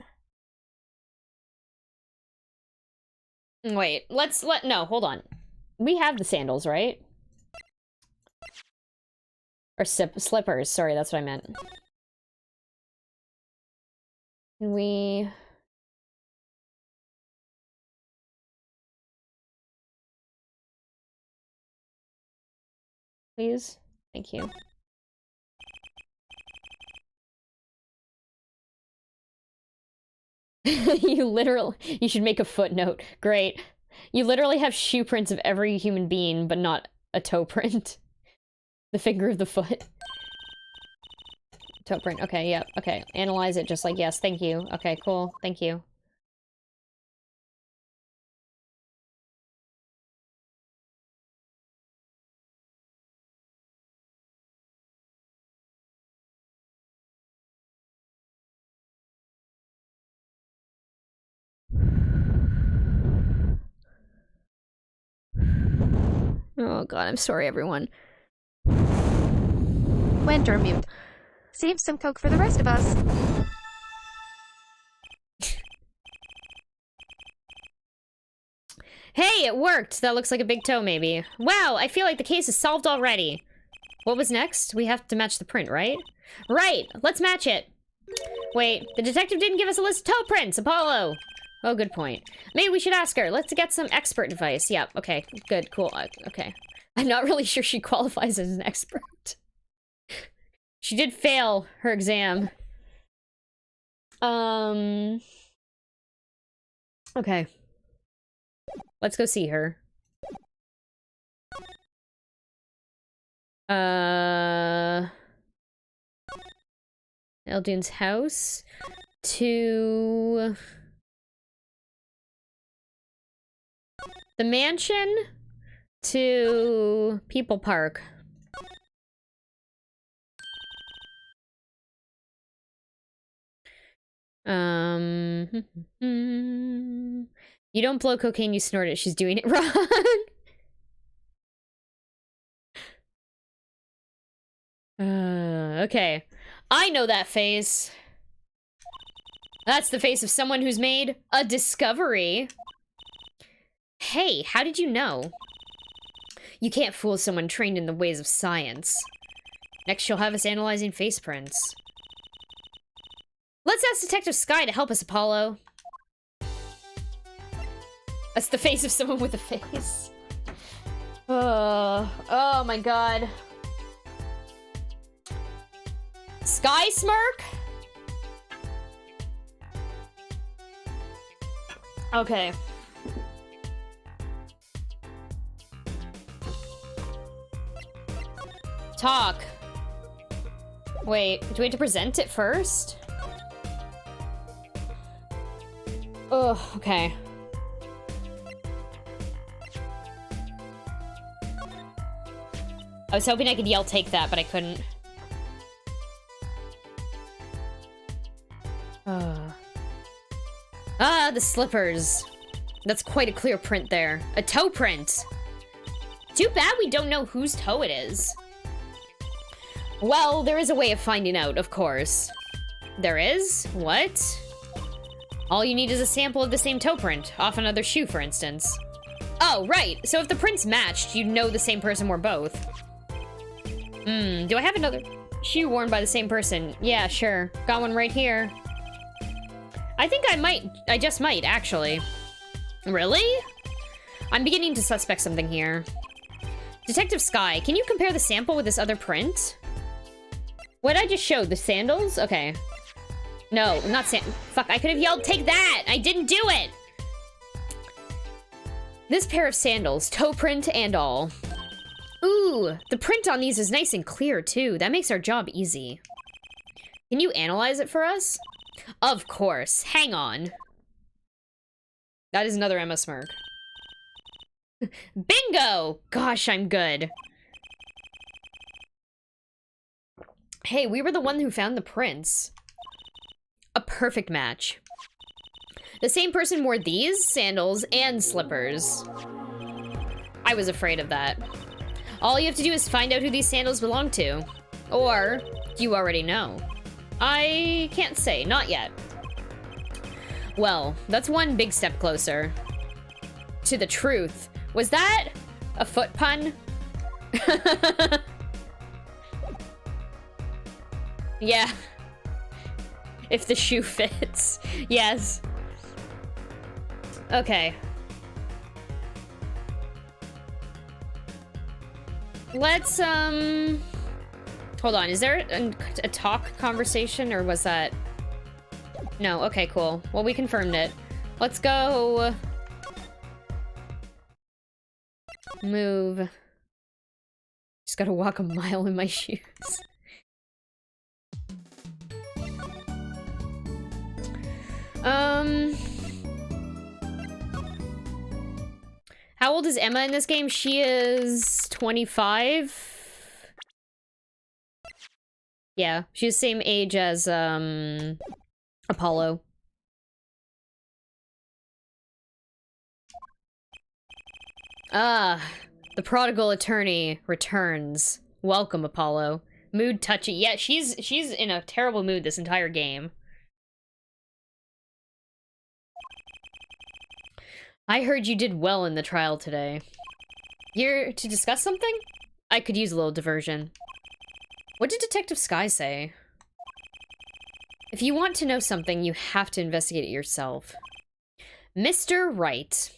Wait, no, hold on. We have the sandals, right? Or slippers, sorry, that's what I meant. Can we... Please? Thank you. You should make a footnote. Great. You literally have shoe prints of every human being, but not a toe print. The finger of the foot. Toe print. Okay, yeah. Okay. Analyze it just like, yes, thank you. Okay, cool. Thank you. Oh god, I'm sorry, everyone. Winter mute. Save some Coke for the rest of us. Hey, it worked! That looks like a big toe, maybe. Wow, I feel like the case is solved already. What was next? We have to match the print, right? Right! Let's match it! Wait, the detective didn't give us a list of toe prints, Apollo! Oh, good point. Maybe we should ask her. Let's get some expert advice. Yep, okay. Good, cool. Okay. I'm not really sure she qualifies as an expert. She did fail her exam. Okay. Let's go see her. Eldune's house. To... the mansion. To... People Park. You don't blow cocaine, you snort it. She's doing it wrong. Okay. I know that face. That's the face of someone who's made a discovery. Hey, how did you know? You can't fool someone trained in the ways of science. Next, she'll have us analyzing face prints. Let's ask Detective Sky to help us, Apollo. That's the face of someone with a face. Oh my god. Sky Smirk? Okay. Talk. Wait, do we have to present it first? Ugh, okay. I was hoping I could yell take that, but I couldn't. Ah, the slippers. That's quite a clear print there. A toe print. Too bad we don't know whose toe it is. Well, there is a way of finding out, of course. There is? What? All you need is a sample of the same toe print, off another shoe, for instance. Oh, right. So if the prints matched, you'd know the same person wore both. Do I have another shoe worn by the same person? Yeah, sure. Got one right here. I think I just might, actually. Really? I'm beginning to suspect something here. Detective Sky, can you compare the sample with this other print? What I just showed, the sandals? Okay. No, not fuck, I could have yelled, take that! I didn't do it! This pair of sandals, toe print and all. Ooh, the print on these is nice and clear too. That makes our job easy. Can you analyze it for us? Of course. Hang on. That is another Emma smirk. Bingo! Gosh, I'm good. Hey, we were the one who found the prints. A perfect match. The same person wore these sandals and slippers. I was afraid of that. All you have to do is find out who these sandals belong to. Or, do you already know? I can't say, not yet. Well, that's one big step closer. To the truth. Was that a foot pun? Yeah. If the shoe fits. Yes. Okay. Let's, hold on. Is there a talk conversation, or was that... No, okay, cool. Well, we confirmed it. Let's go... Move. Just gotta walk a mile in my shoes. How old is Emma in this game? She is 25. Yeah, she's the same age as, Apollo. Ah, the prodigal attorney returns. Welcome, Apollo. Mood touchy. Yeah, she's in a terrible mood this entire game. I heard you did well in the trial today. You're to discuss something? I could use a little diversion. What did Detective Sky say? If you want to know something, you have to investigate it yourself. Mr. Wright,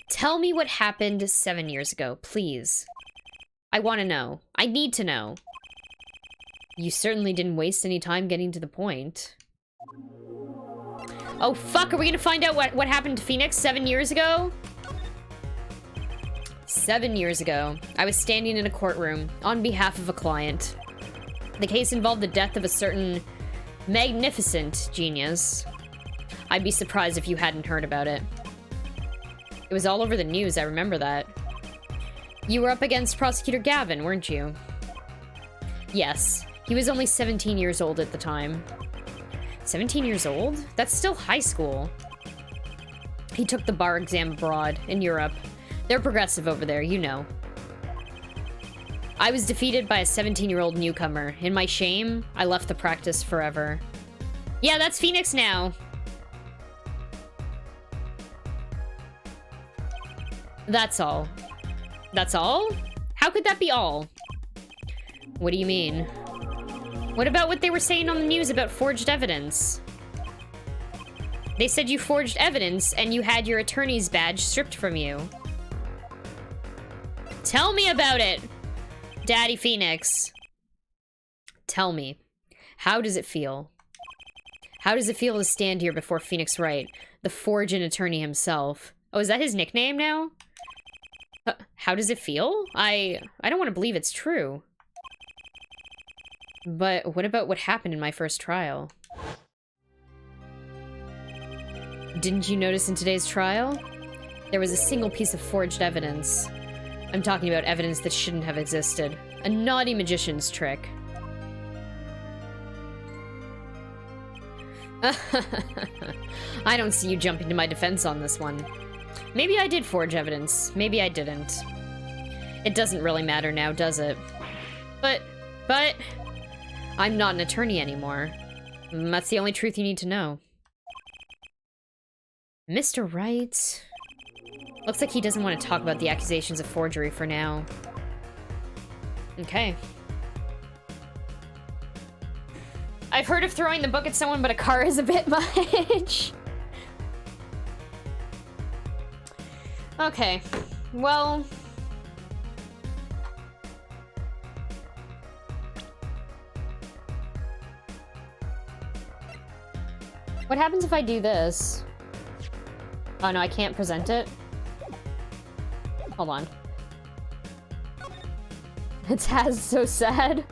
tell me what happened 7 years ago, please. I want to know. I need to know. You certainly didn't waste any time getting to the point. Oh, fuck, are we gonna find out what happened to Phoenix 7 years ago? 7 years ago, I was standing in a courtroom on behalf of a client. The case involved the death of a certain magnificent genius. I'd be surprised if you hadn't heard about it. It was all over the news, I remember that. You were up against Prosecutor Gavin, weren't you? Yes, he was only 17 years old at the time. 17 years old? That's still high school. He took the bar exam abroad, in Europe. They're progressive over there, you know. I was defeated by a 17-year-old newcomer. In my shame, I left the practice forever. Yeah, that's Phoenix now. That's all. That's all? How could that be all? What do you mean? What about what they were saying on the news about forged evidence? They said you forged evidence and you had your attorney's badge stripped from you. Tell me about it, Daddy Phoenix. Tell me, how does it feel? How does it feel to stand here before Phoenix Wright, the forging attorney himself? Oh, is that his nickname now? How does it feel? I don't want to believe it's true. But what about what happened in my first trial? Didn't you notice in today's trial? There was a single piece of forged evidence. I'm talking about evidence that shouldn't have existed. A naughty magician's trick. I don't see you jumping to my defense on this one. Maybe I did forge evidence. Maybe I didn't. It doesn't really matter now, does it? But... I'm not an attorney anymore. That's the only truth you need to know. Mr. Wright... Looks like he doesn't want to talk about the accusations of forgery for now. Okay. I've heard of throwing the book at someone, but a car is a bit much. Okay. Well... What happens if I do this? Oh no, I can't present it? Hold on. It's Taz so sad.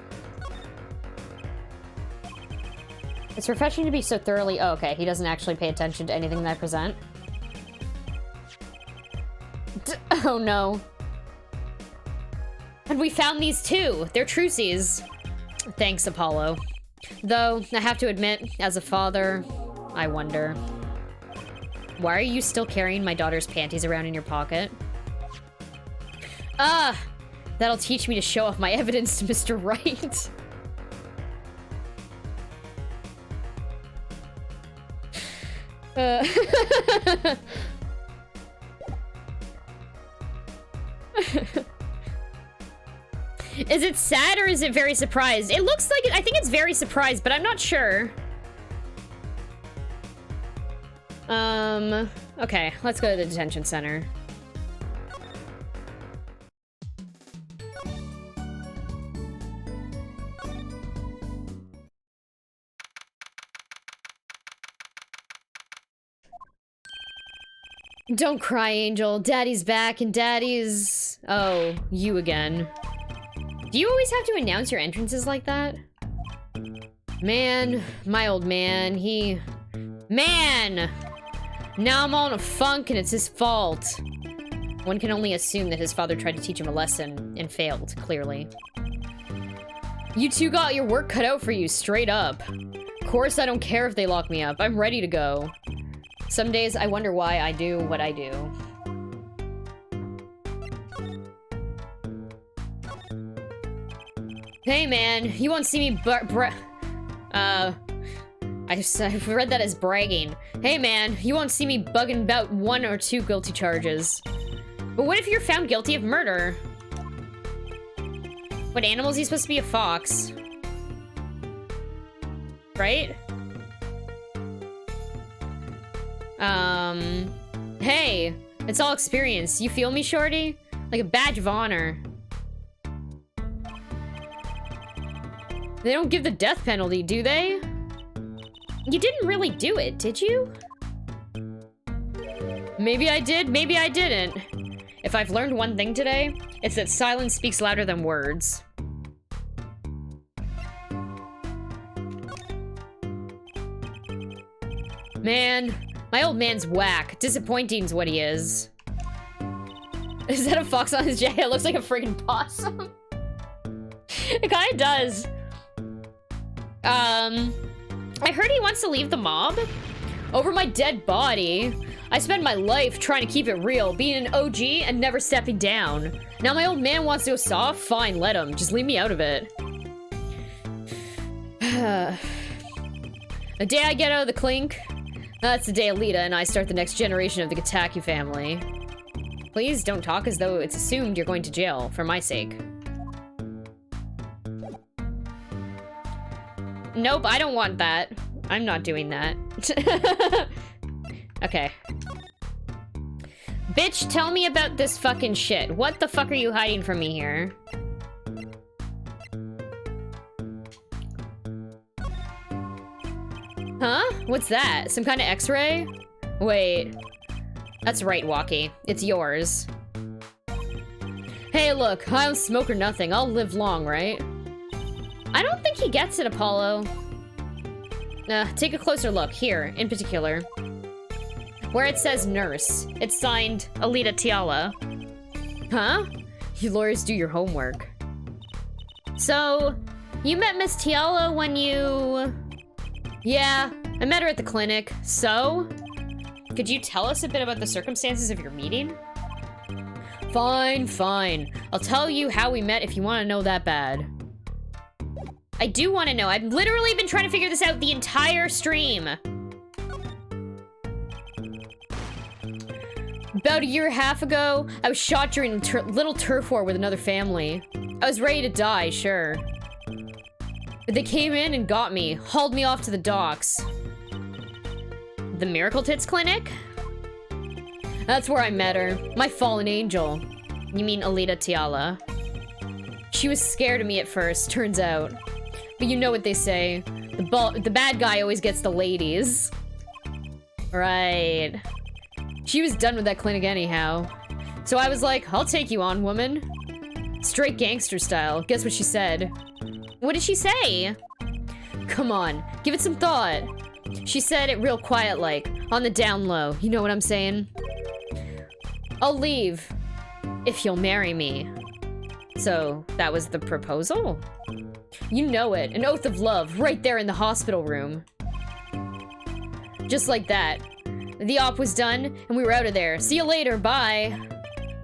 It's refreshing to be so thoroughly... Oh, okay. He doesn't actually pay attention to anything that I present. Oh, no. And we found these too. They're trucies. Thanks, Apollo. Though, I have to admit, as a father, I wonder. Why are you still carrying my daughter's panties around in your pocket? Ah! That'll teach me to show off my evidence to Mr. Right. Is it sad or is it very surprised? It looks like it. I think it's very surprised, but I'm not sure. Okay, let's go to the detention center. Don't cry, Angel. Daddy's back and Daddy's... Oh, you again. Do you always have to announce your entrances like that? Man, my old man, he... Man! Now I'm all in a funk and it's his fault. One can only assume that his father tried to teach him a lesson and failed, clearly. You two got your work cut out for you, straight up. Of course I don't care if they lock me up. I'm ready to go. Some days I wonder why I do what I do. Hey man, you won't see me I read that as bragging. Hey man, you won't see me bugging about 1 or 2 guilty charges. But what if you're found guilty of murder? What animal is he supposed to be? A fox? Right? Hey, it's all experience. You feel me, shorty? Like a badge of honor. They don't give the death penalty, do they? You didn't really do it, did you? Maybe I did, maybe I didn't. If I've learned one thing today, it's that silence speaks louder than words. Man, my old man's whack. Disappointing's what he is. Is that a fox on his jacket? It looks like a friggin' possum. It kinda does. I heard he wants to leave the mob. Over my dead body. I spent my life trying to keep it real, being an OG and never stepping down. Now my old man wants to go soft? Fine, let him. Just leave me out of it. The day I get out of the clink, that's the day Alita and I start the next generation of the Kokoki family. Please don't talk as though it's assumed you're going to jail, for my sake. Nope, I don't want that. I'm not doing that. Okay. Bitch, tell me about this fucking shit. What the fuck are you hiding from me here? Huh? What's that? Some kind of x-ray? Wait. That's right, Walkie. It's yours. Hey, look. I don't smoke or nothing. I'll live long, right? I don't think he gets it, Apollo. Take a closer look. Here, in particular. Where it says nurse. It's signed Alita Tiala. Huh? You lawyers do your homework. So, you met Miss Tiala when you... Yeah, I met her at the clinic. So? Could you tell us a bit about the circumstances of your meeting? Fine, fine. I'll tell you how we met if you want to know that bad. I do want to know. I've literally been trying to figure this out the entire stream. About a year and a half ago, I was shot during a little turf war with another family. I was ready to die, sure. But they came in and got me, hauled me off to the docks. The Miracle Tits Clinic? That's where I met her. My fallen angel. You mean Alita Tiala. She was scared of me at first, turns out. But you know what they say. The bad guy always gets the ladies. Right. She was done with that clinic anyhow. So I was like, I'll take you on, woman. Straight gangster style. Guess what she said? What did she say? Come on, give it some thought. She said it real quiet like, on the down low. You know what I'm saying? I'll leave if you'll marry me. So, that was the proposal? You know it, an oath of love, right there in the hospital room. Just like that. The op was done, and we were out of there. See you later, bye.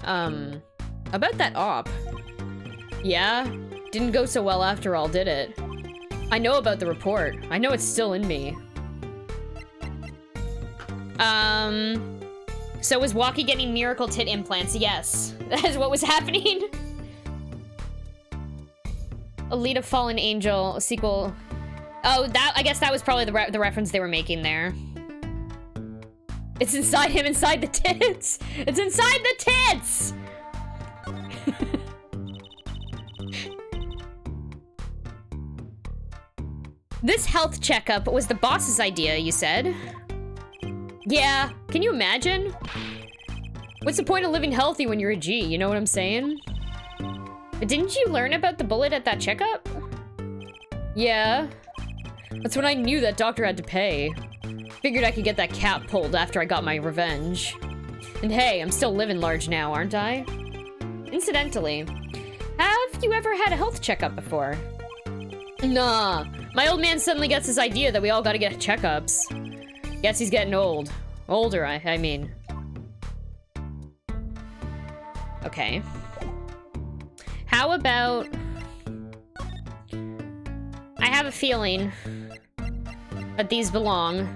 About that op. Yeah? Didn't go so well after all, did it? I know about the report. I know it's still in me. So was Walkie getting miracle tit implants? Yes. That is what was happening. Alita Fallen Angel sequel. Oh, that, I guess that was probably the reference they were making there. It's inside him, inside the tits! It's inside the tits! This health checkup was the boss's idea, you said? Yeah, can you imagine? What's the point of living healthy when you're a G, you know what I'm saying? But didn't you learn about the bullet at that checkup? Yeah. That's when I knew that doctor had to pay. Figured I could get that cap pulled after I got my revenge. And hey, I'm still living large now, aren't I? Incidentally, have you ever had a health checkup before? Nah, my old man suddenly gets this idea that we all gotta get checkups. Guess he's getting old. Older, I mean. Okay. How about... I have a feeling that these belong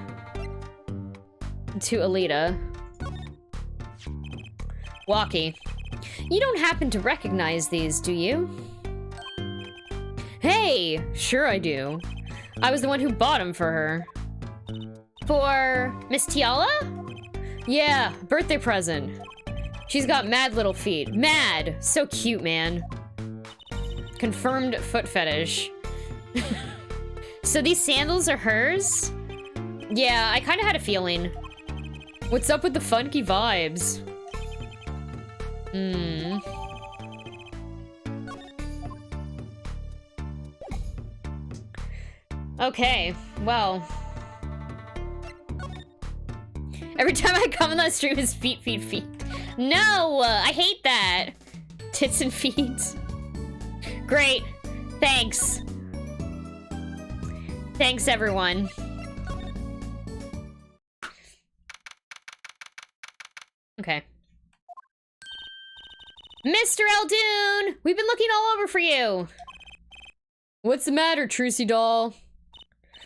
to Alita. Walkie. You don't happen to recognize these, do you? Hey! Sure I do. I was the one who bought them for her. For Miss Tiala? Yeah, birthday present. She's got mad little feet. Mad! So cute, man. Confirmed foot fetish. So these sandals are hers? Yeah, I kind of had a feeling. What's up with the funky vibes? Okay, well. Every time I come on that stream is feet, feet, feet. No! I hate that! Tits and feet. Great. Thanks. Thanks, everyone. Okay. Mr. Eldoon! We've been looking all over for you! What's the matter, Trucy doll?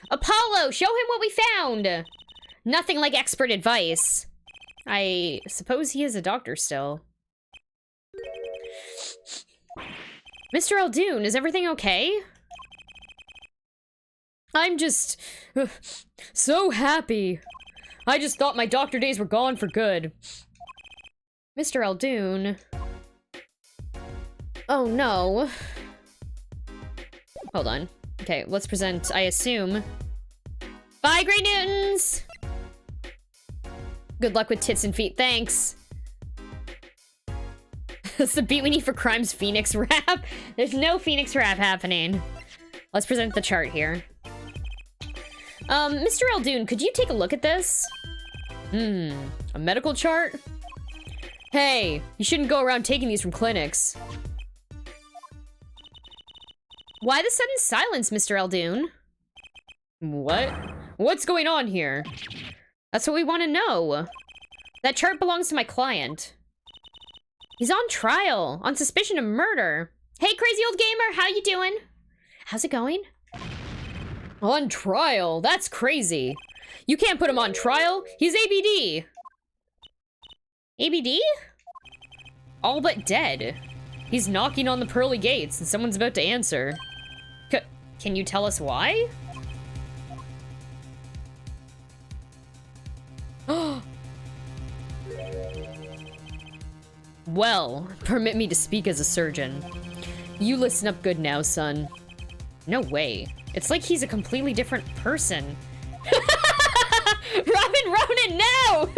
Apollo, show him what we found! Nothing like expert advice. I suppose he is a doctor still. Mr. Eldoon, is everything okay? I'm just... so happy. I just thought my doctor days were gone for good. Mr. Eldoon... Oh no. Hold on. Okay, let's present, I assume. Bye, Grey Newtons! Good luck with tits and feet, thanks. That's the beat we need for Crime's Phoenix rap. There's no Phoenix rap happening. Let's present the chart here. Mr. Eldoon, could you take a look at this? A medical chart? Hey, you shouldn't go around taking these from clinics. Why the sudden silence, Mr. Eldoon? What? What's going on here? That's what we want to know. That chart belongs to my client. He's on trial, on suspicion of murder. Hey, crazy old gamer, how you doing? How's it going? On trial? That's crazy. You can't put him on trial. He's ABD. ABD? All but dead. He's knocking on the pearly gates and someone's about to answer. Can you tell us why? Well, permit me to speak as a surgeon. You listen up good now, son. No way. It's like he's a completely different person. Robin Ronan, no!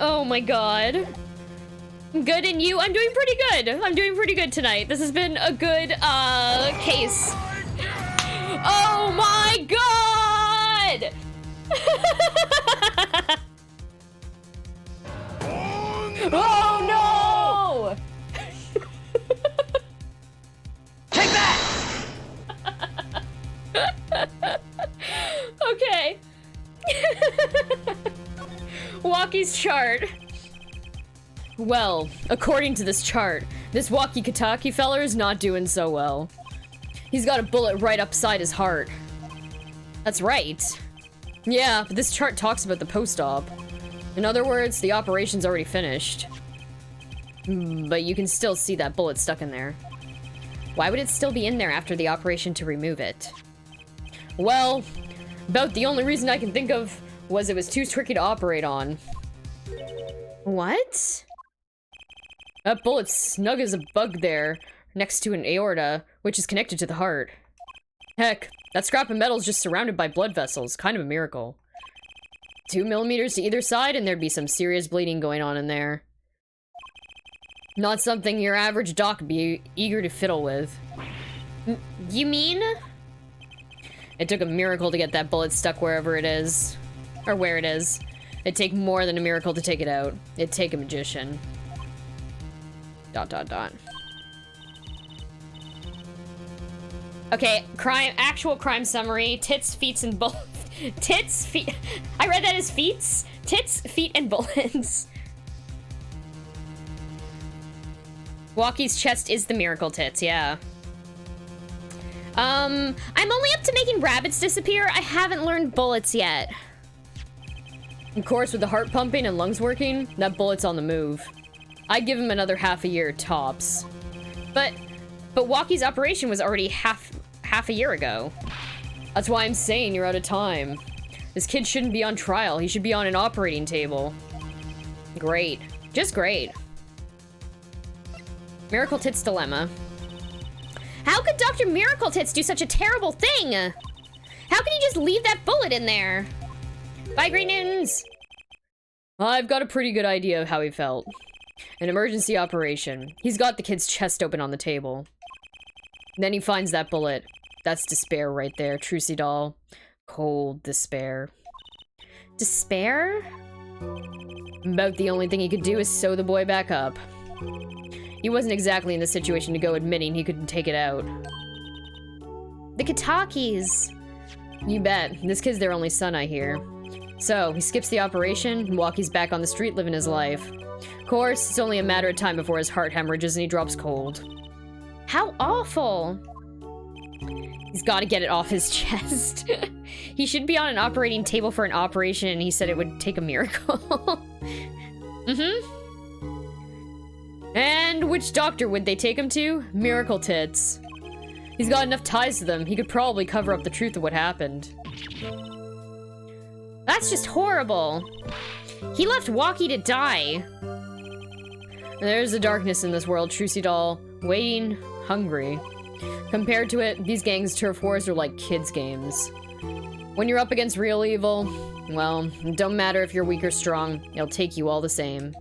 Oh my god. Good, and you? I'm doing pretty good. I'm doing pretty good tonight. This has been a good, case. Oh my god! Oh no! Take that! Okay. Walkie's chart. Well, according to this chart, this walkie-talkie feller is not doing so well. He's got a bullet right upside his heart. That's right. Yeah, but this chart talks about the post-op. In other words, the operation's already finished. But you can still see that bullet stuck in there. Why would it still be in there after the operation to remove it? Well, about the only reason I can think of was it was too tricky to operate on. What? That bullet's snug as a bug there, next to an aorta, which is connected to the heart. Heck, that scrap of metal's just surrounded by blood vessels, kind of a miracle. 2 millimeters to either side, and there'd be some serious bleeding going on in there. Not something your average doc would be eager to fiddle with. You mean? It took a miracle to get that bullet stuck wherever it is. Or where it is. It'd take more than a miracle to take it out. It'd take a magician. ... Okay, actual crime summary. Tits, feet, and bullets. Tits, feet. I read that as feets. Tits, feet, and bullets. Walkie's chest is the miracle tits, yeah. I'm only up to making rabbits disappear. I haven't learned bullets yet. Of course, with the heart pumping and lungs working, that bullet's on the move. I'd give him another half a year, tops. But Walkie's operation was already half a year ago. That's why I'm saying you're out of time. This kid shouldn't be on trial. He should be on an operating table. Great. Just great. Miracle Tits Dilemma. How could Dr. Miracle Tits do such a terrible thing? How can he just leave that bullet in there? Bye, Green Newtons. I've got a pretty good idea of how he felt. An emergency operation. He's got the kid's chest open on the table. Then he finds that bullet. That's despair right there, Trucy doll. Cold despair. Despair? About the only thing he could do is sew the boy back up. He wasn't exactly in the situation to go admitting he couldn't take it out. The Kotakis. You bet. This kid's their only son, I hear. So, he skips the operation, and Walkie's back on the street living his life. Of course, it's only a matter of time before his heart hemorrhages and he drops cold. How awful! He's gotta get it off his chest. He should be on an operating table for an operation, and he said it would take a miracle. And which doctor would they take him to? Miracle Tits. He's got enough ties to them, he could probably cover up the truth of what happened. That's just horrible. He left Walkie to die. There's a darkness in this world, Trucy doll. Waiting, hungry. Compared to it, these gangs' turf wars are like kids' games. When you're up against real evil, well, it don't matter if you're weak or strong, it'll take you all the same.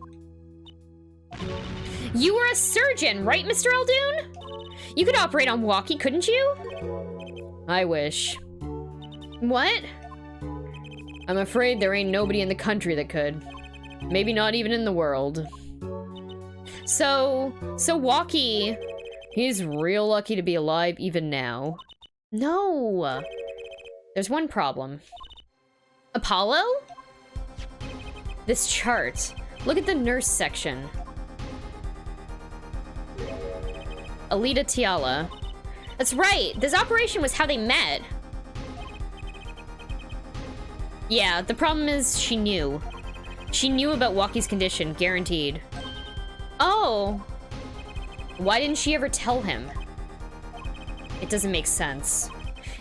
You were a surgeon, right, Mr. Eldoon? You could operate on Walkie, couldn't you? I wish. What? I'm afraid there ain't nobody in the country that could. Maybe not even in the world. So Walkie, he's real lucky to be alive even now. No. There's one problem. Apollo? This chart. Look at the nurse section. Alita Tiala. That's right. This operation was how they met. Yeah, the problem is she knew. She knew about Walkie's condition, guaranteed. Oh. Why didn't she ever tell him? It doesn't make sense.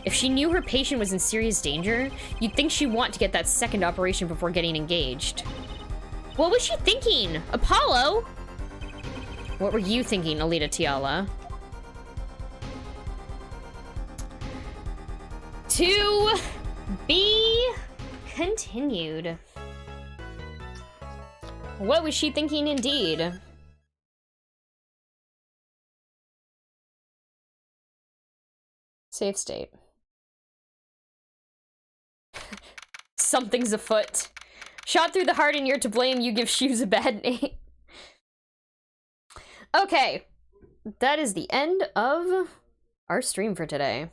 If she knew her patient was in serious danger, you'd think she'd want to get that second operation before getting engaged. What was she thinking? Apollo? What were you thinking, Alita Tiala? To be continued. What was she thinking indeed? Safe state. Something's afoot. Shot through the heart and you're to blame, you give shoes a bad name. Okay. That is the end of our stream for today.